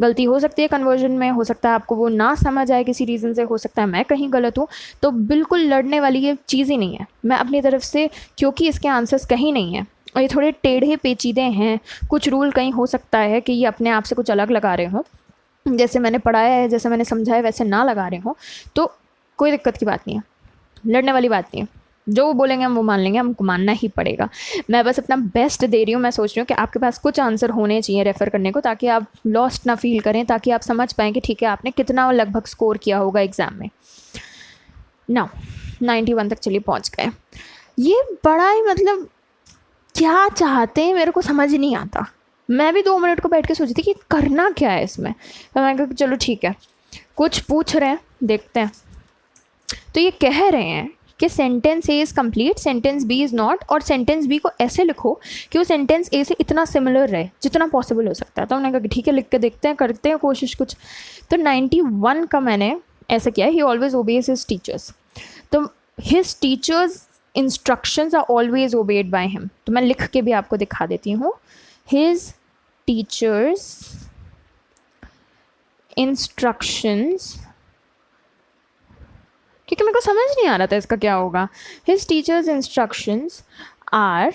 गलती हो सकती है कन्वर्जन में, हो सकता है आपको वो ना समझ आए किसी रीज़न से, हो सकता है मैं कहीं गलत हूँ, तो बिल्कुल लड़ने वाली ये चीज़ ही नहीं है। मैं अपनी तरफ से, क्योंकि इसके आंसर्स कहीं नहीं है और ये थोड़े टेढ़े पेचीदे हैं, कुछ रूल कहीं हो सकता है कि ये अपने आप से कुछ अलग लगा रहे हों, जैसे मैंने पढ़ाया है, जैसे मैंने समझाया वैसे ना लगा रहे हों, तो कोई दिक्कत की बात नहीं है, लड़ने वाली बात नहीं है। जो वो बोलेंगे हम वो मान लेंगे, हमको मानना ही पड़ेगा। मैं बस अपना बेस्ट दे रही हूँ। मैं सोच रही हूँ कि आपके पास कुछ आंसर होने चाहिए रेफ़र करने को, ताकि आप लॉस्ट ना फील करें, ताकि आप समझ पाएँ कि ठीक है आपने कितना लगभग स्कोर किया होगा एग्ज़ाम में। ना 91 तक चलिए पहुँच गए। ये बड़ा ही मतलब क्या चाहते हैं मेरे को समझ नहीं आता। मैं भी 2 मिनट को बैठ के सोची थी कि करना क्या है इसमें, तो मैंने कहा चलो ठीक है, कुछ पूछ रहे हैं देखते हैं। तो ये कह रहे हैं कि sentence A is complete, sentence B is not, और सेंटेंस बी को ऐसे लिखो कि वो सेंटेंस ए से इतना सिमिलर रहे जितना पॉसिबल हो सकता है। तो हमने कहा कि ठीक है लिख के देखते हैं, करते हैं कोशिश कुछ। तो 91 का मैंने ऐसा किया, he always obeys his teachers. तो his teachers instructions are always obeyed by him. तो मैं लिख के भी आपको दिखा देती हूँ, हिज टीचर्स इंस्ट्रक्शंस, क्योंकि मेरे को समझ नहीं आ रहा था इसका क्या होगा। His teachers instructions are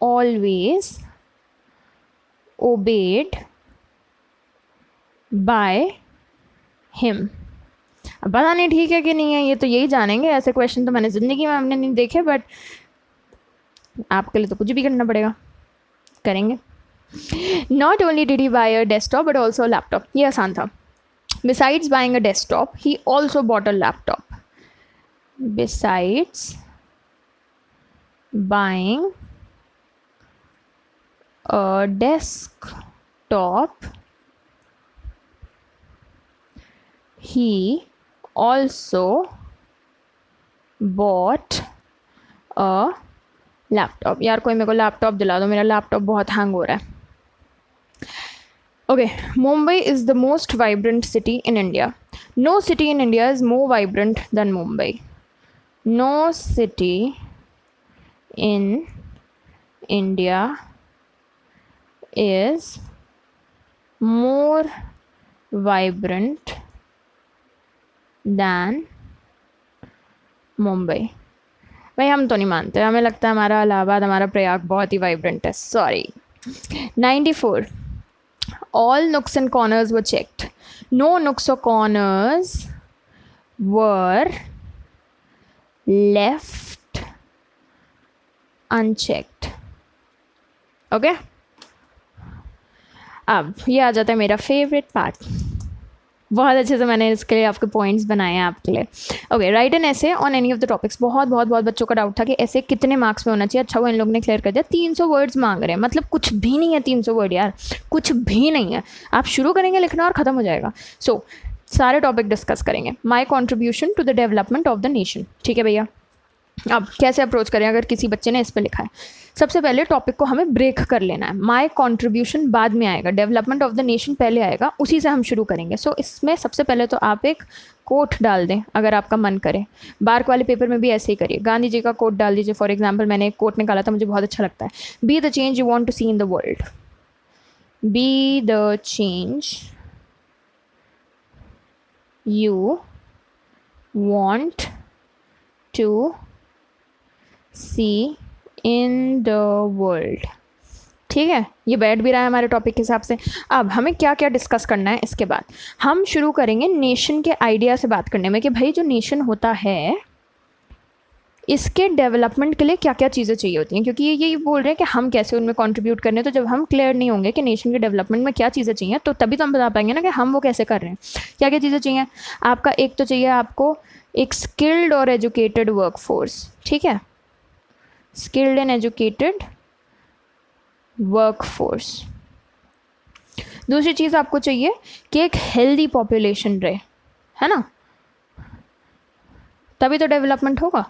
always obeyed by him. अब पता नहीं ठीक है कि नहीं है, ये तो यही जानेंगे। ऐसे क्वेश्चन तो मैंने ज़िंदगी में हमने नहीं देखे, बट आपके लिए तो कुछ भी करना पड़ेगा, करेंगे। Not only did he buy a desktop but also laptop. ये आसान था। Besides buying a desktop he also bought a laptop. Besides buying a desktop, he also bought a laptop. यार कोई मेरे को लैपटॉप दिला दो, मेरा लैपटॉप बहुत हैंग हो रहा है। Okay, Mumbai is the most vibrant city in India. No city in India is more vibrant than Mumbai. No city in India is more vibrant than Mumbai. भाई हम तो नहीं मानते, हमें लगता है हमारा इलाहाबाद, हमारा प्रयाग बहुत ही वाइब्रेंट है। Sorry. 94. All nooks and corners were checked. No nooks or corners were left unchecked. Okay, अब ये आ जाता है मेरा फेवरेट पार्ट। बहुत अच्छे से मैंने इसके लिए आपके पॉइंट्स बनाए हैं आपके लिए। ओके, राइट एन ऐसे on any of the topics. बहुत बहुत बहुत बच्चों का डाउट था कि ऐसे कितने मार्क्स में होना चाहिए। अच्छा वो इन लोग ने क्लियर कर दिया, 300 वर्ड्स मांग रहे हैं। मतलब कुछ भी नहीं है 300 वर्ड यार, कुछ भी नहीं है। आप शुरू करेंगे लिखना और ख़त्म हो जाएगा। सो सारे टॉपिक डिस्कस करेंगे। My contribution to the development of the nation. ठीक है भैया, अब कैसे अप्रोच करें अगर किसी बच्चे ने इस पर लिखा है। सबसे पहले टॉपिक को हमें ब्रेक कर लेना है। माय कंट्रीब्यूशन बाद में आएगा, डेवलपमेंट ऑफ द नेशन पहले आएगा, उसी से हम शुरू करेंगे। सो इसमें सबसे पहले तो आप एक कोट डाल दें अगर आपका मन करे। बार्क वाले पेपर में भी ऐसे ही करिए, गांधी जी का कोट डाल दीजिए। फॉर एग्जाम्पल मैंने एक कोट निकाला था, मुझे बहुत अच्छा लगता है। Be the change you want to see in the world. Be the change you want to see in the world. ठीक है, ये बैठ भी रहा है हमारे टॉपिक के हिसाब से। अब हमें क्या क्या डिस्कस करना है इसके बाद, हम शुरू करेंगे नेशन के आइडिया से बात करने में कि भाई जो नेशन होता है इसके डेवलपमेंट के लिए क्या क्या चीज़ें चाहिए होती हैं, क्योंकि ये बोल रहे हैं कि हम कैसे उनमें कंट्रीब्यूट करने। तो जब हम क्लियर नहीं होंगे कि नेशन के डेवलपमेंट में क्या चीज़ें चाहिए, तो तभी तो हम बता पाएंगे ना कि हम वो कैसे कर रहे हैं। क्या क्या चीज़ें चाहिए आपका, एक तो चाहिए आपको एक स्किल्ड और एजुकेटेड वर्कफोर्स। ठीक है, स्किल्ड एंड एजुकेटेड वर्कफोर्स। दूसरी चीज़ आपको चाहिए कि एक हेल्दी पॉपुलेशन रहे, है ना, तभी तो डेवलपमेंट होगा।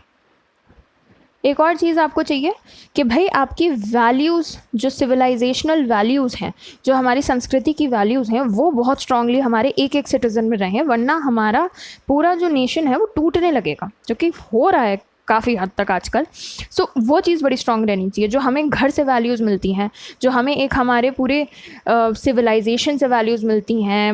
एक और चीज़ आपको चाहिए कि भाई आपकी वैल्यूज़, जो सिविलाइजेशनल वैल्यूज़ हैं, जो हमारी संस्कृति की वैल्यूज़ हैं, वो बहुत स्ट्रांगली हमारे एक एक सिटीज़न में रहें, वरना हमारा पूरा जो नेशन है वो टूटने लगेगा, जो कि हो रहा है काफ़ी हद तक आजकल। सो वो चीज़ बड़ी स्ट्रांग रहनी चाहिए, जो हमें घर से वैल्यूज़ मिलती हैं, जो हमें एक हमारे पूरे सिविलाइजेशन से वैल्यूज़ मिलती हैं,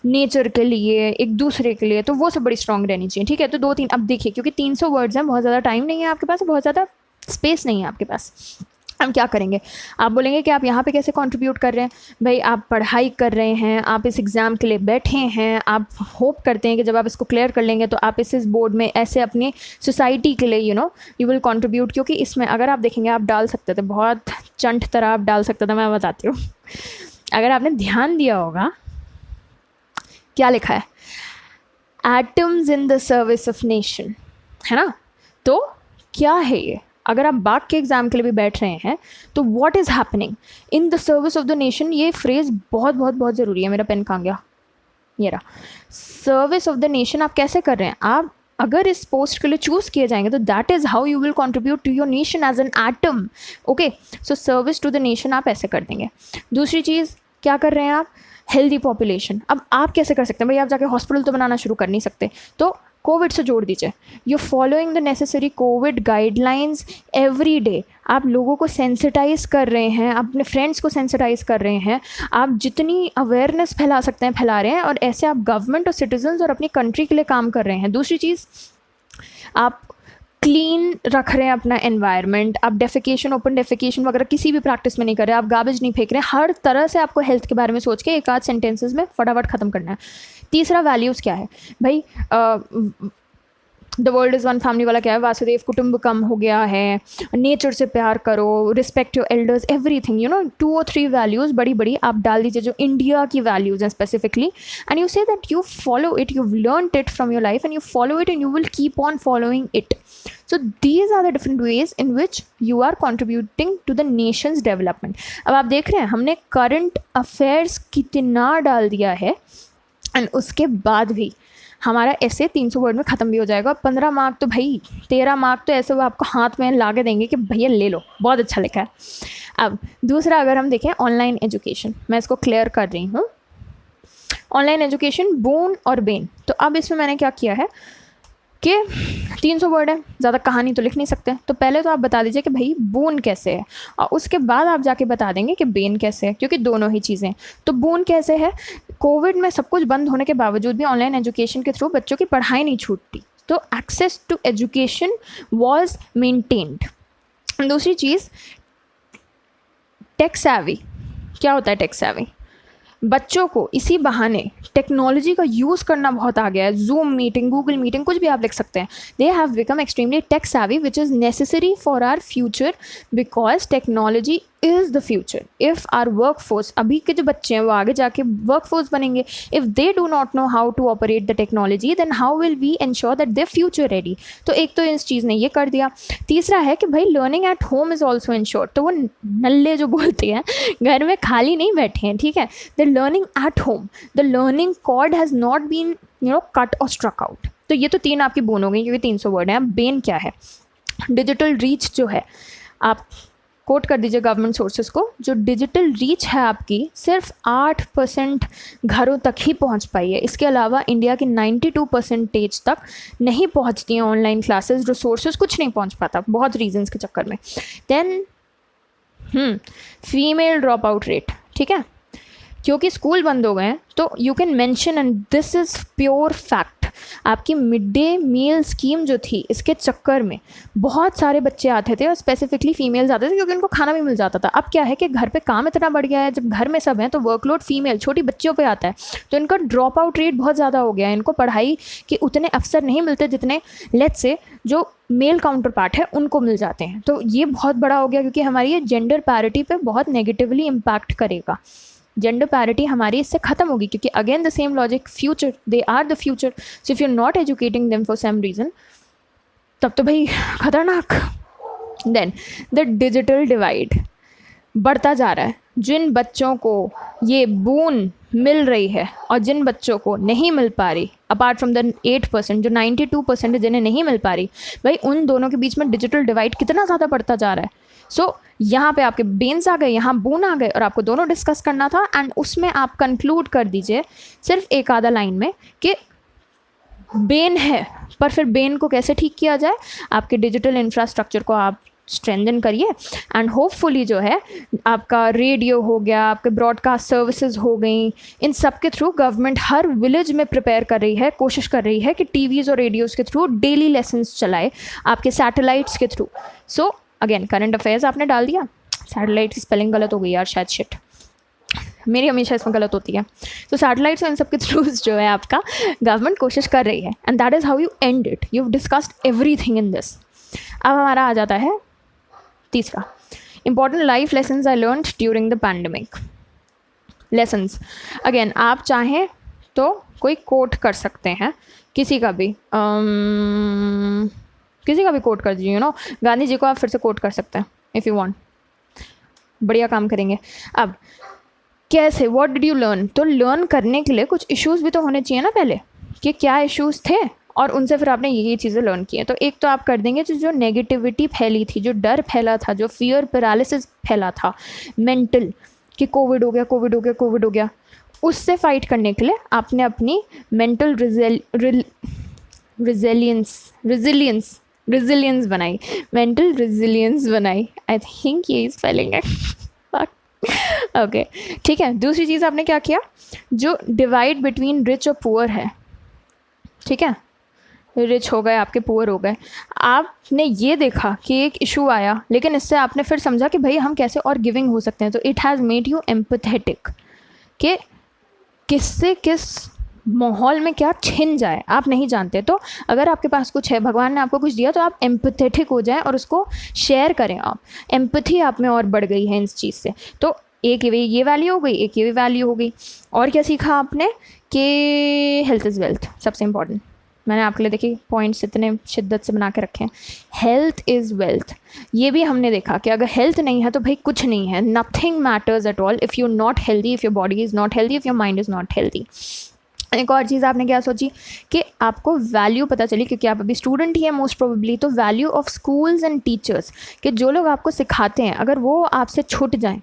नेचर के लिए, एक दूसरे के लिए, तो वो सब बड़ी स्ट्रांग रहनी चाहिए। ठीक है, तो 2-3 अब देखिए, क्योंकि 300 वर्ड्स हैं, बहुत ज़्यादा टाइम नहीं है आपके पास, बहुत ज़्यादा स्पेस नहीं है आपके पास। हम क्या करेंगे, आप बोलेंगे कि आप यहाँ पे कैसे कंट्रीब्यूट कर रहे हैं। भाई आप पढ़ाई कर रहे हैं, आप इस एग्ज़ाम के लिए बैठे हैं, आप होप करते हैं कि जब आप इसको क्लियर कर लेंगे तो आप इस बोर्ड में ऐसे अपनी सोसाइटी के लिए यू विल कंट्रीब्यूट। क्योंकि इसमें अगर आप देखेंगे, आप डाल सकते थे, बहुत चंट तरह आप डाल सकते थे, मैं बताती हूँ। अगर आपने ध्यान दिया होगा, क्या लिखा है, atoms in the service of nation, है ना। तो क्या है ये, अगर आप बाग के एग्ज़ाम के लिए भी बैठ रहे हैं तो what is happening in the service of the nation, ये फ्रेज़ बहुत बहुत बहुत ज़रूरी है। मेरा पेन कहाँ गया, ये रहा। सर्विस ऑफ द नेशन आप कैसे कर रहे हैं, आप अगर इस पोस्ट के लिए चूज़ किए जाएंगे तो that is how you will contribute to your nation as an atom. Okay, so service to the nation आप ऐसे कर देंगे। दूसरी चीज़ क्या कर रहे हैं आप, हेल्दी पॉपुलेशन। अब आप कैसे कर सकते हैं भाई, आप जाके हॉस्पिटल तो बनाना शुरू कर नहीं सकते, तो कोविड से जोड़ दीजिए। You following the necessary Covid guidelines every day. आप लोगों को सेंसिटाइज कर रहे हैं, अपने फ्रेंड्स को सेंसिटाइज कर रहे हैं, आप जितनी अवेयरनेस फैला सकते हैं फैला रहे हैं, और ऐसे आप गवर्नमेंट और सिटीजन्स और अपनी कंट्री के लिए काम कर रहे हैं। दूसरी चीज़, आप क्लीन रख रहे हैं अपना एनवायरनमेंट, आप डेफिकेशन, ओपन डेफिकेशन वगैरह किसी भी प्रैक्टिस में नहीं कर रहे, आप गार्बेज नहीं फेंक रहे हैं। हर तरह से आपको हेल्थ के बारे में सोच के एक आध सेंटेंसेस में फटाफट ख़त्म करना है। तीसरा वैल्यूज़ क्या है भाई, the world is one family वाला क्या है, वासुदेव कुटुंबकम हो गया है, नेचर से प्यार करो, रिस्पेक्ट योर एल्डर्स, एवरीथिंग 2 और 3 वैल्यूज़ बड़ी बड़ी आप डाल दीजिए जो इंडिया की वैल्यूज़ हैं specifically, and you say that you follow it, you learned it from your life and you follow it and you will keep on following it. So these are the different ways in which you are contributing to the nation's development. अब आप देख रहे हैं हमने current affairs कितना डाल दिया है, एंड उसके बाद भी हमारा ऐसे 300 वर्ड में ख़त्म भी हो जाएगा। 15 मार्क तो भाई, 13 मार्क तो ऐसे वो आपको हाथ में ला के देंगे कि भैया ले लो, बहुत अच्छा लिखा है। अब दूसरा अगर हम देखें, ऑनलाइन एजुकेशन, मैं इसको क्लियर कर रही हूँ। ऑनलाइन एजुकेशन बून और बेन, तो अब इसमें मैंने क्या किया है कि 300 वर्ड है, ज़्यादा कहानी तो लिख नहीं सकते, तो पहले तो आप बता दीजिए कि भाई बून कैसे है, और उसके बाद आप जाके बता देंगे कि बेन कैसे है, क्योंकि दोनों ही चीज़ें। तो बून कैसे है, कोविड में सब कुछ बंद होने के बावजूद भी ऑनलाइन एजुकेशन के थ्रू बच्चों की पढ़ाई नहीं छूटती, तो access to education was maintained. दूसरी चीज़, टेक सैवी। क्या होता है टेक सैवी? बच्चों को इसी बहाने टेक्नोलॉजी का यूज़ करना बहुत आ गया है। जूम मीटिंग, गूगल मीटिंग, कुछ भी आप लिख सकते हैं। They have become extremely tech savvy which is necessary for our future, because technology is the future. If our work force, अभी के जो बच्चे हैं वो आगे जाके वर्क फोर्स बनेंगे। If they do not know how to operate the technology, then how will we ensure that they future ready. तो एक तो इस चीज़ ने ये कर दिया। तीसरा है कि भाई learning at home is also ensure. तो वो नल्ले जो बोलते हैं, घर में खाली नहीं बैठे हैं, ठीक है, the learning at home, the learning cord has not been cut or struck out. तो ये तो 3 आपकी बोन हो गई, क्योंकि 300 वर्ड हैं। अब बेन क्या है? डिजिटल रीच जो है, आप कोट कर दीजिए गवर्नमेंट सोर्सेज को, जो डिजिटल रीच है आपकी सिर्फ 8% घरों तक ही पहुंच पाई है। इसके अलावा इंडिया की 92% तक नहीं पहुंचती हैं ऑनलाइन क्लासेस, रिसोर्सेज कुछ नहीं पहुंच पाता बहुत रीजंस के चक्कर में। Then female drop out rate, ठीक है, क्योंकि स्कूल बंद हो गए हैं, तो you can mention, and this is pure fact, आपकी मिड डे मील स्कीम जो थी, इसके चक्कर में बहुत सारे बच्चे आते थे, और स्पेसिफिकली फीमेल्स आते थे, क्योंकि उनको खाना भी मिल जाता था। अब क्या है कि घर पे काम इतना बढ़ गया है, जब घर में सब हैं तो वर्कलोड फीमेल छोटी बच्चियों पे आता है, तो इनका ड्रॉप आउट रेट बहुत ज़्यादा हो गया है। इनको पढ़ाई के उतने अवसर नहीं मिलते जितने लेट्स से जो मेल काउंटर पार्ट है उनको मिल जाते हैं। तो ये बहुत बड़ा हो गया, क्योंकि हमारी ये जेंडर पैरिटी पे बहुत नेगेटिवली इम्पैक्ट करेगा। जेंडर पैरिटी हमारी इससे ख़त्म होगी, क्योंकि again the same logic, future, they are the future, so if you are not educating them for some reason, तब तो भाई खतरनाक। देन द डिजिटल डिवाइड बढ़ता जा रहा है। जिन बच्चों को ये बून मिल रही है और जिन बच्चों को नहीं मिल पा रही, अपार्ट फ्रॉम द 8%, जो 92% जिन्हें नहीं मिल पा रही, भाई उन दोनों के बीच में डिजिटल डिवाइड कितना ज़्यादा बढ़ता जा रहा है। सो यहाँ पे आपके बेन्स आ गए, यहाँ बून आ गए, और आपको दोनों डिस्कस करना था, एंड उसमें आप कंक्लूड कर दीजिए सिर्फ एक आधा लाइन में कि बेन है, पर फिर बेन को कैसे ठीक किया जाए, आपके डिजिटल इंफ्रास्ट्रक्चर को आप स्ट्रेंथन करिए एंड होपफुली जो है आपका रेडियो हो गया, आपके ब्रॉडकास्ट सर्विसेज हो गई, इन सब के थ्रू गवर्नमेंट हर विलेज में प्रिपेयर कर रही है, कोशिश कर रही है कि टीवीज़ और रेडियोज़ के थ्रू डेली लेसन्स चलाए, आपके सैटेलाइट्स के through. So again current affairs आपने डाल दिया, सैटेलाइट की स्पेलिंग गलत हो गई यार, शायद शिट, मेरी हमेशा इसमें गलत होती है। तो सैटेलाइट्स इन सब के थ्रूज जो है आपका गवर्नमेंट कोशिश कर रही है and that is how you and it, you discussed everything in this. अब हमारा आ जाता है तीसरा, important life lessons I learn during the pandemic. Lessons again आप चाहें तो कोई कोट कर सकते हैं, किसी का भी कोट कर दीजिए, गांधी जी को आप फिर से कोट कर सकते हैं इफ़ यू वांट, बढ़िया काम करेंगे। अब कैसे, व्हाट डिड यू लर्न, तो लर्न करने के लिए कुछ इश्यूज़ भी तो होने चाहिए ना पहले, कि क्या इश्यूज़ थे और उनसे फिर आपने ये चीज़ें लर्न की हैं। तो एक तो आप कर देंगे जो नेगेटिविटी फैली थी, जो डर फैला था, जो फियर पैरालिसिस फैला था मेंटल, कि कोविड हो गया, उससे फाइट करने के लिए आपने अपनी मेंटल रिजिलियंस बनाई, मेंटल रिजिलियंस बनाई, आई थिंक ये स्पेलिंग है ओके ठीक है। दूसरी चीज़ आपने क्या किया, जो डिवाइड बिटवीन रिच और पुअर है, ठीक है, रिच हो गए आपके, पुअर हो गए, आपने ये देखा कि एक इशू आया, लेकिन इससे आपने फिर समझा कि भाई हम कैसे और गिविंग हो सकते हैं। तो it has made you empathetic, कि किससे किस माहौल में क्या छिन जाए आप नहीं जानते। तो अगर आपके पास कुछ है, भगवान ने आपको कुछ दिया, तो आप एम्पैथेटिक हो जाएं और उसको शेयर करें। आप एम्पैथी आप में और बढ़ गई है इस चीज़ से। तो एक ये वैल्यू हो गई, एक ये वैल्यू हो गई। और क्या सीखा आपने कि हेल्थ इज़ वेल्थ, सबसे इंपॉर्टेंट। मैंने आपके लिए देखिए पॉइंट्स इतने शिद्दत से बना के रखे हैं, हेल्थ इज़ वेल्थ। ये भी हमने देखा कि अगर हेल्थ नहीं है तो भाई कुछ नहीं है, nothing matters at all if you not healthy, if your body is not healthy, if your mind is not healthy. एक और चीज़ आपने क्या सोची कि आपको वैल्यू पता चली, क्योंकि आप अभी स्टूडेंट ही हैं मोस्ट प्रोबेबली, तो value of schools and teachers, कि जो लोग आपको सिखाते हैं अगर वो आपसे छूट जाएं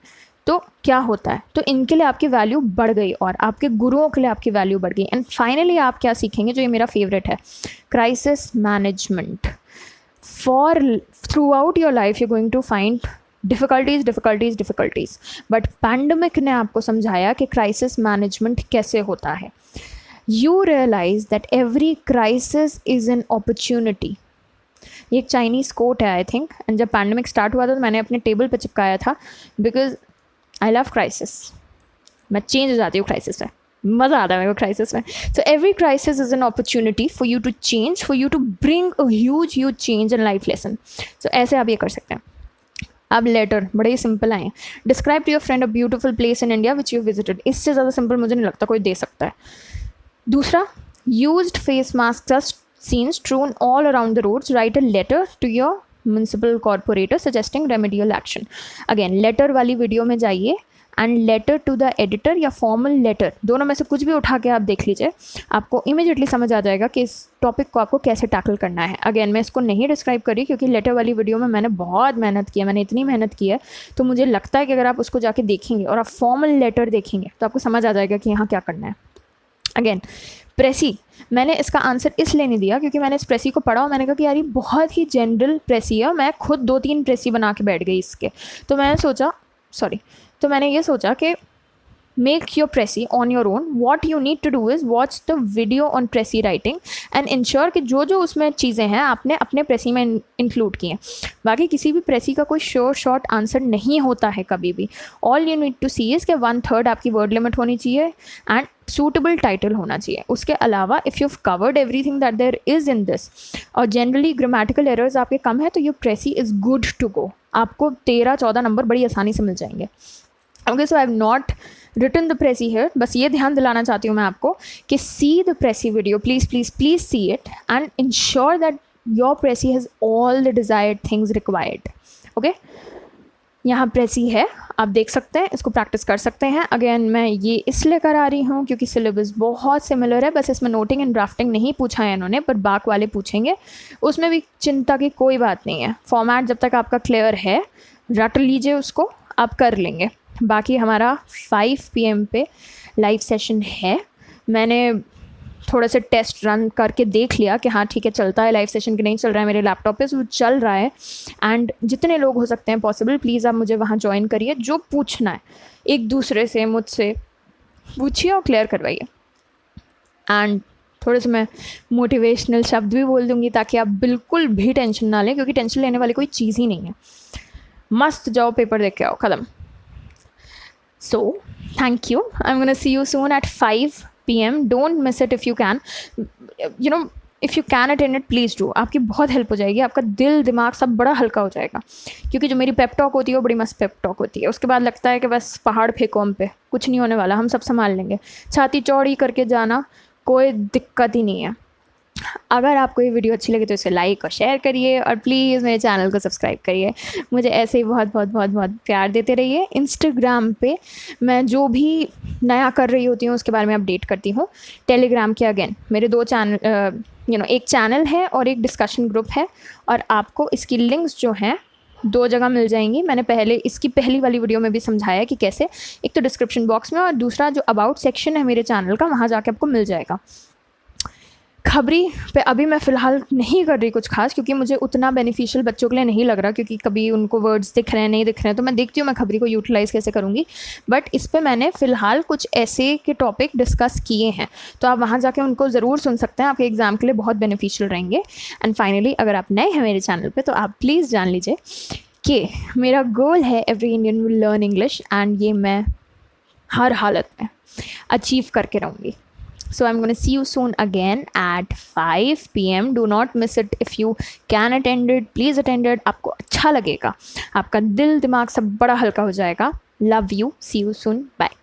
तो क्या होता है। तो इनके लिए आपकी वैल्यू बढ़ गई और आपके गुरुओं के लिए आपकी वैल्यू बढ़ गई। एंड फाइनली आप क्या सीखेंगे, जो ये मेरा फेवरेट है, crisis management. For throughout your life you going to find difficulties, but pandemic ने आपको समझाया कि क्राइसिस मैनेजमेंट कैसे होता है। You realise that every crisis is an opportunity. ये एक चाइनीज़ कोट है आई थिंक, एंड जब पैंडमिक स्टार्ट हुआ था तो मैंने अपने टेबल पर चिपकाया था, बिकॉज आई लव क्राइसिस। मैं चेंज हो जाती हूँ क्राइसिस में, मज़ा आता है मेरे को क्राइसिस में। So every crisis is an opportunity for you to change, for you to bring a huge change in life lesson. सो ऐसे आप ये कर सकते हैं। अब लेटर बड़े ही सिंपल आए हैं, describe to your friend a beautiful place in India which you visited. इससे ज़्यादा सिंपल मुझे नहीं लगता कोई दे सकता है। दूसरा, used face mask just scenes strewn all around the roads, write a letter to your municipal corporator suggesting remedial action. Again, letter वाली वीडियो में जाइए and letter to the editor या फॉर्मल लेटर, दोनों में से कुछ भी उठा के आप देख लीजिए, आपको इमीडिएटली समझ आ जाएगा कि इस टॉपिक को आपको कैसे टैकल करना है। अगेन मैं इसको नहीं डिस्क्राइब करी क्योंकि लेटर वाली वीडियो में मैंने बहुत मेहनत की है, मैंने इतनी मेहनत की है, तो मुझे लगता है कि अगर आप उसको जाके देखेंगे और आप फॉर्मल लेटर देखेंगे तो आपको समझ आ जाएगा कि यहाँ क्या करना है। अगेन प्रेसी, मैंने इसका आंसर इसलिए नहीं दिया क्योंकि मैंने इस प्रेसी को पढ़ा और मैंने कहा कि यार ये बहुत ही जनरल प्रेसी है, मैं खुद 2-3 प्रेसी बना के बैठ गई इसके। तो मैंने ये सोचा कि make your precis on your own. What you need to do is watch the video on precis writing and ensure कि जो जो उसमें चीज़ें हैं आपने अपने प्रेसी में इंक्लूड की हैं। बाकी किसी भी प्रेसी का कोई शॉर्ट आंसर नहीं होता है कभी भी। All you need to see is कि 1/3 आपकी वर्ड लिमिट होनी चाहिए एंड सूटेबल टाइटल होना चाहिए। उसके अलावा if you covered everything that there is in this और जनरली ग्रामेटिकल एरर्स आपके कम है तो your precis is good to go. आपको 13-14 नंबर बड़ी आसानी से मिल जाएंगे। Okay, so I have not written the precis here. बस ये ध्यान दिलाना चाहती हूँ मैं आपको कि see the precis video, please see it and ensure that your precis has all the desired things required. Okay, यहाँ प्रेसी है, आप देख सकते हैं, इसको प्रैक्टिस कर सकते हैं। अगेन मैं ये इसलिए करा रही हूँ क्योंकि सिलेबस बहुत सिमिलर है, बस इसमें नोटिंग एंड ड्राफ्टिंग नहीं पूछा है इन्होंने, पर बाक वाले पूछेंगे, उसमें भी चिंता की कोई बात नहीं है। फॉर्मेट जब तक आपका क्लियर है रट लीजिए उसको, आप कर लेंगे। बाकी हमारा 5 PM पे लाइव सेशन है। मैंने थोड़ा सा टेस्ट रन करके देख लिया कि हाँ ठीक है चलता है लाइव सेशन कि नहीं चल रहा है मेरे लैपटॉप पे, वो चल रहा है। एंड जितने लोग हो सकते हैं पॉसिबल प्लीज़ आप मुझे वहाँ ज्वाइन करिए, जो पूछना है एक दूसरे से मुझसे पूछिए और क्लियर करवाइए। एंड थोड़े से मैं मोटिवेशनल शब्द भी बोल दूँगी ताकि आप बिल्कुल भी टेंशन ना लें, क्योंकि टेंशन लेने वाली कोई चीज़ ही नहीं है। मस्त जाओ पेपर देख के आओ, ख़त्म। So, thank you. I'm going to see you soon at 5 p.m. Don't miss it if you can. You know, if you can attend it, please do. आपकी बहुत हेल्प हो जाएगी, आपका दिल दिमाग सब बड़ा हल्का हो जाएगा। क्योंकि जो मेरी पेप टॉक होती है वो बड़ी मस्त पेप टॉक होती है। उसके बाद लगता है कि बस पहाड़ फेंको हम पे, कुछ नहीं होने वाला, हम सब संभाल लेंगे। छाती चौड़ी करके जाना, कोई दिक्कत ही नहीं है। अगर आपको ये वीडियो अच्छी लगे तो इसे लाइक और शेयर करिए, और प्लीज़ मेरे चैनल को सब्सक्राइब करिए। मुझे ऐसे ही बहुत बहुत बहुत बहुत प्यार देते रहिए। इंस्टाग्राम पे मैं जो भी नया कर रही होती हूँ उसके बारे में अपडेट करती हूँ। टेलीग्राम के अगेन मेरे 2 चैनल, एक चैनल है और एक डिस्कशन ग्रुप है, और आपको इसकी लिंक्स जो हैं 2 जगह मिल जाएंगी। मैंने पहले इसकी पहली वाली वीडियो में भी समझाया कि कैसे, एक तो डिस्क्रिप्शन बॉक्स में, और दूसरा जो अबाउट सेक्शन है मेरे चैनल का, वहाँ जाके आपको मिल जाएगा। खबरी पे अभी मैं फ़िलहाल नहीं कर रही कुछ खास, क्योंकि मुझे उतना बेनिफिशियल बच्चों के लिए नहीं लग रहा, क्योंकि कभी उनको वर्ड्स दिख रहे हैं नहीं दिख रहे हैं, तो मैं देखती हूँ मैं खबरी को यूटिलाइज़ कैसे करूँगी। बट इस पे मैंने फ़िलहाल कुछ ऐसे के टॉपिक डिस्कस किए हैं, तो आप वहाँ जाके उनको ज़रूर सुन सकते हैं, आपके एग्ज़ाम के लिए बहुत बेनिफिशियल रहेंगे। एंड फाइनली अगर आप नए हैं मेरे चैनल पर, तो आप प्लीज़ जान लीजिए कि मेरा गोल है every Indian will learn English, and ये मैं हर हालत में अचीव करके रहूँगी। So I'm going to see you soon again at 5 p.m. Do not miss it. If you can attend it, please attend it. आपको अच्छा लगेगा, आपका दिल दिमाग सब बड़ा हल्का हो जाएगा। Love you. See you soon. Bye.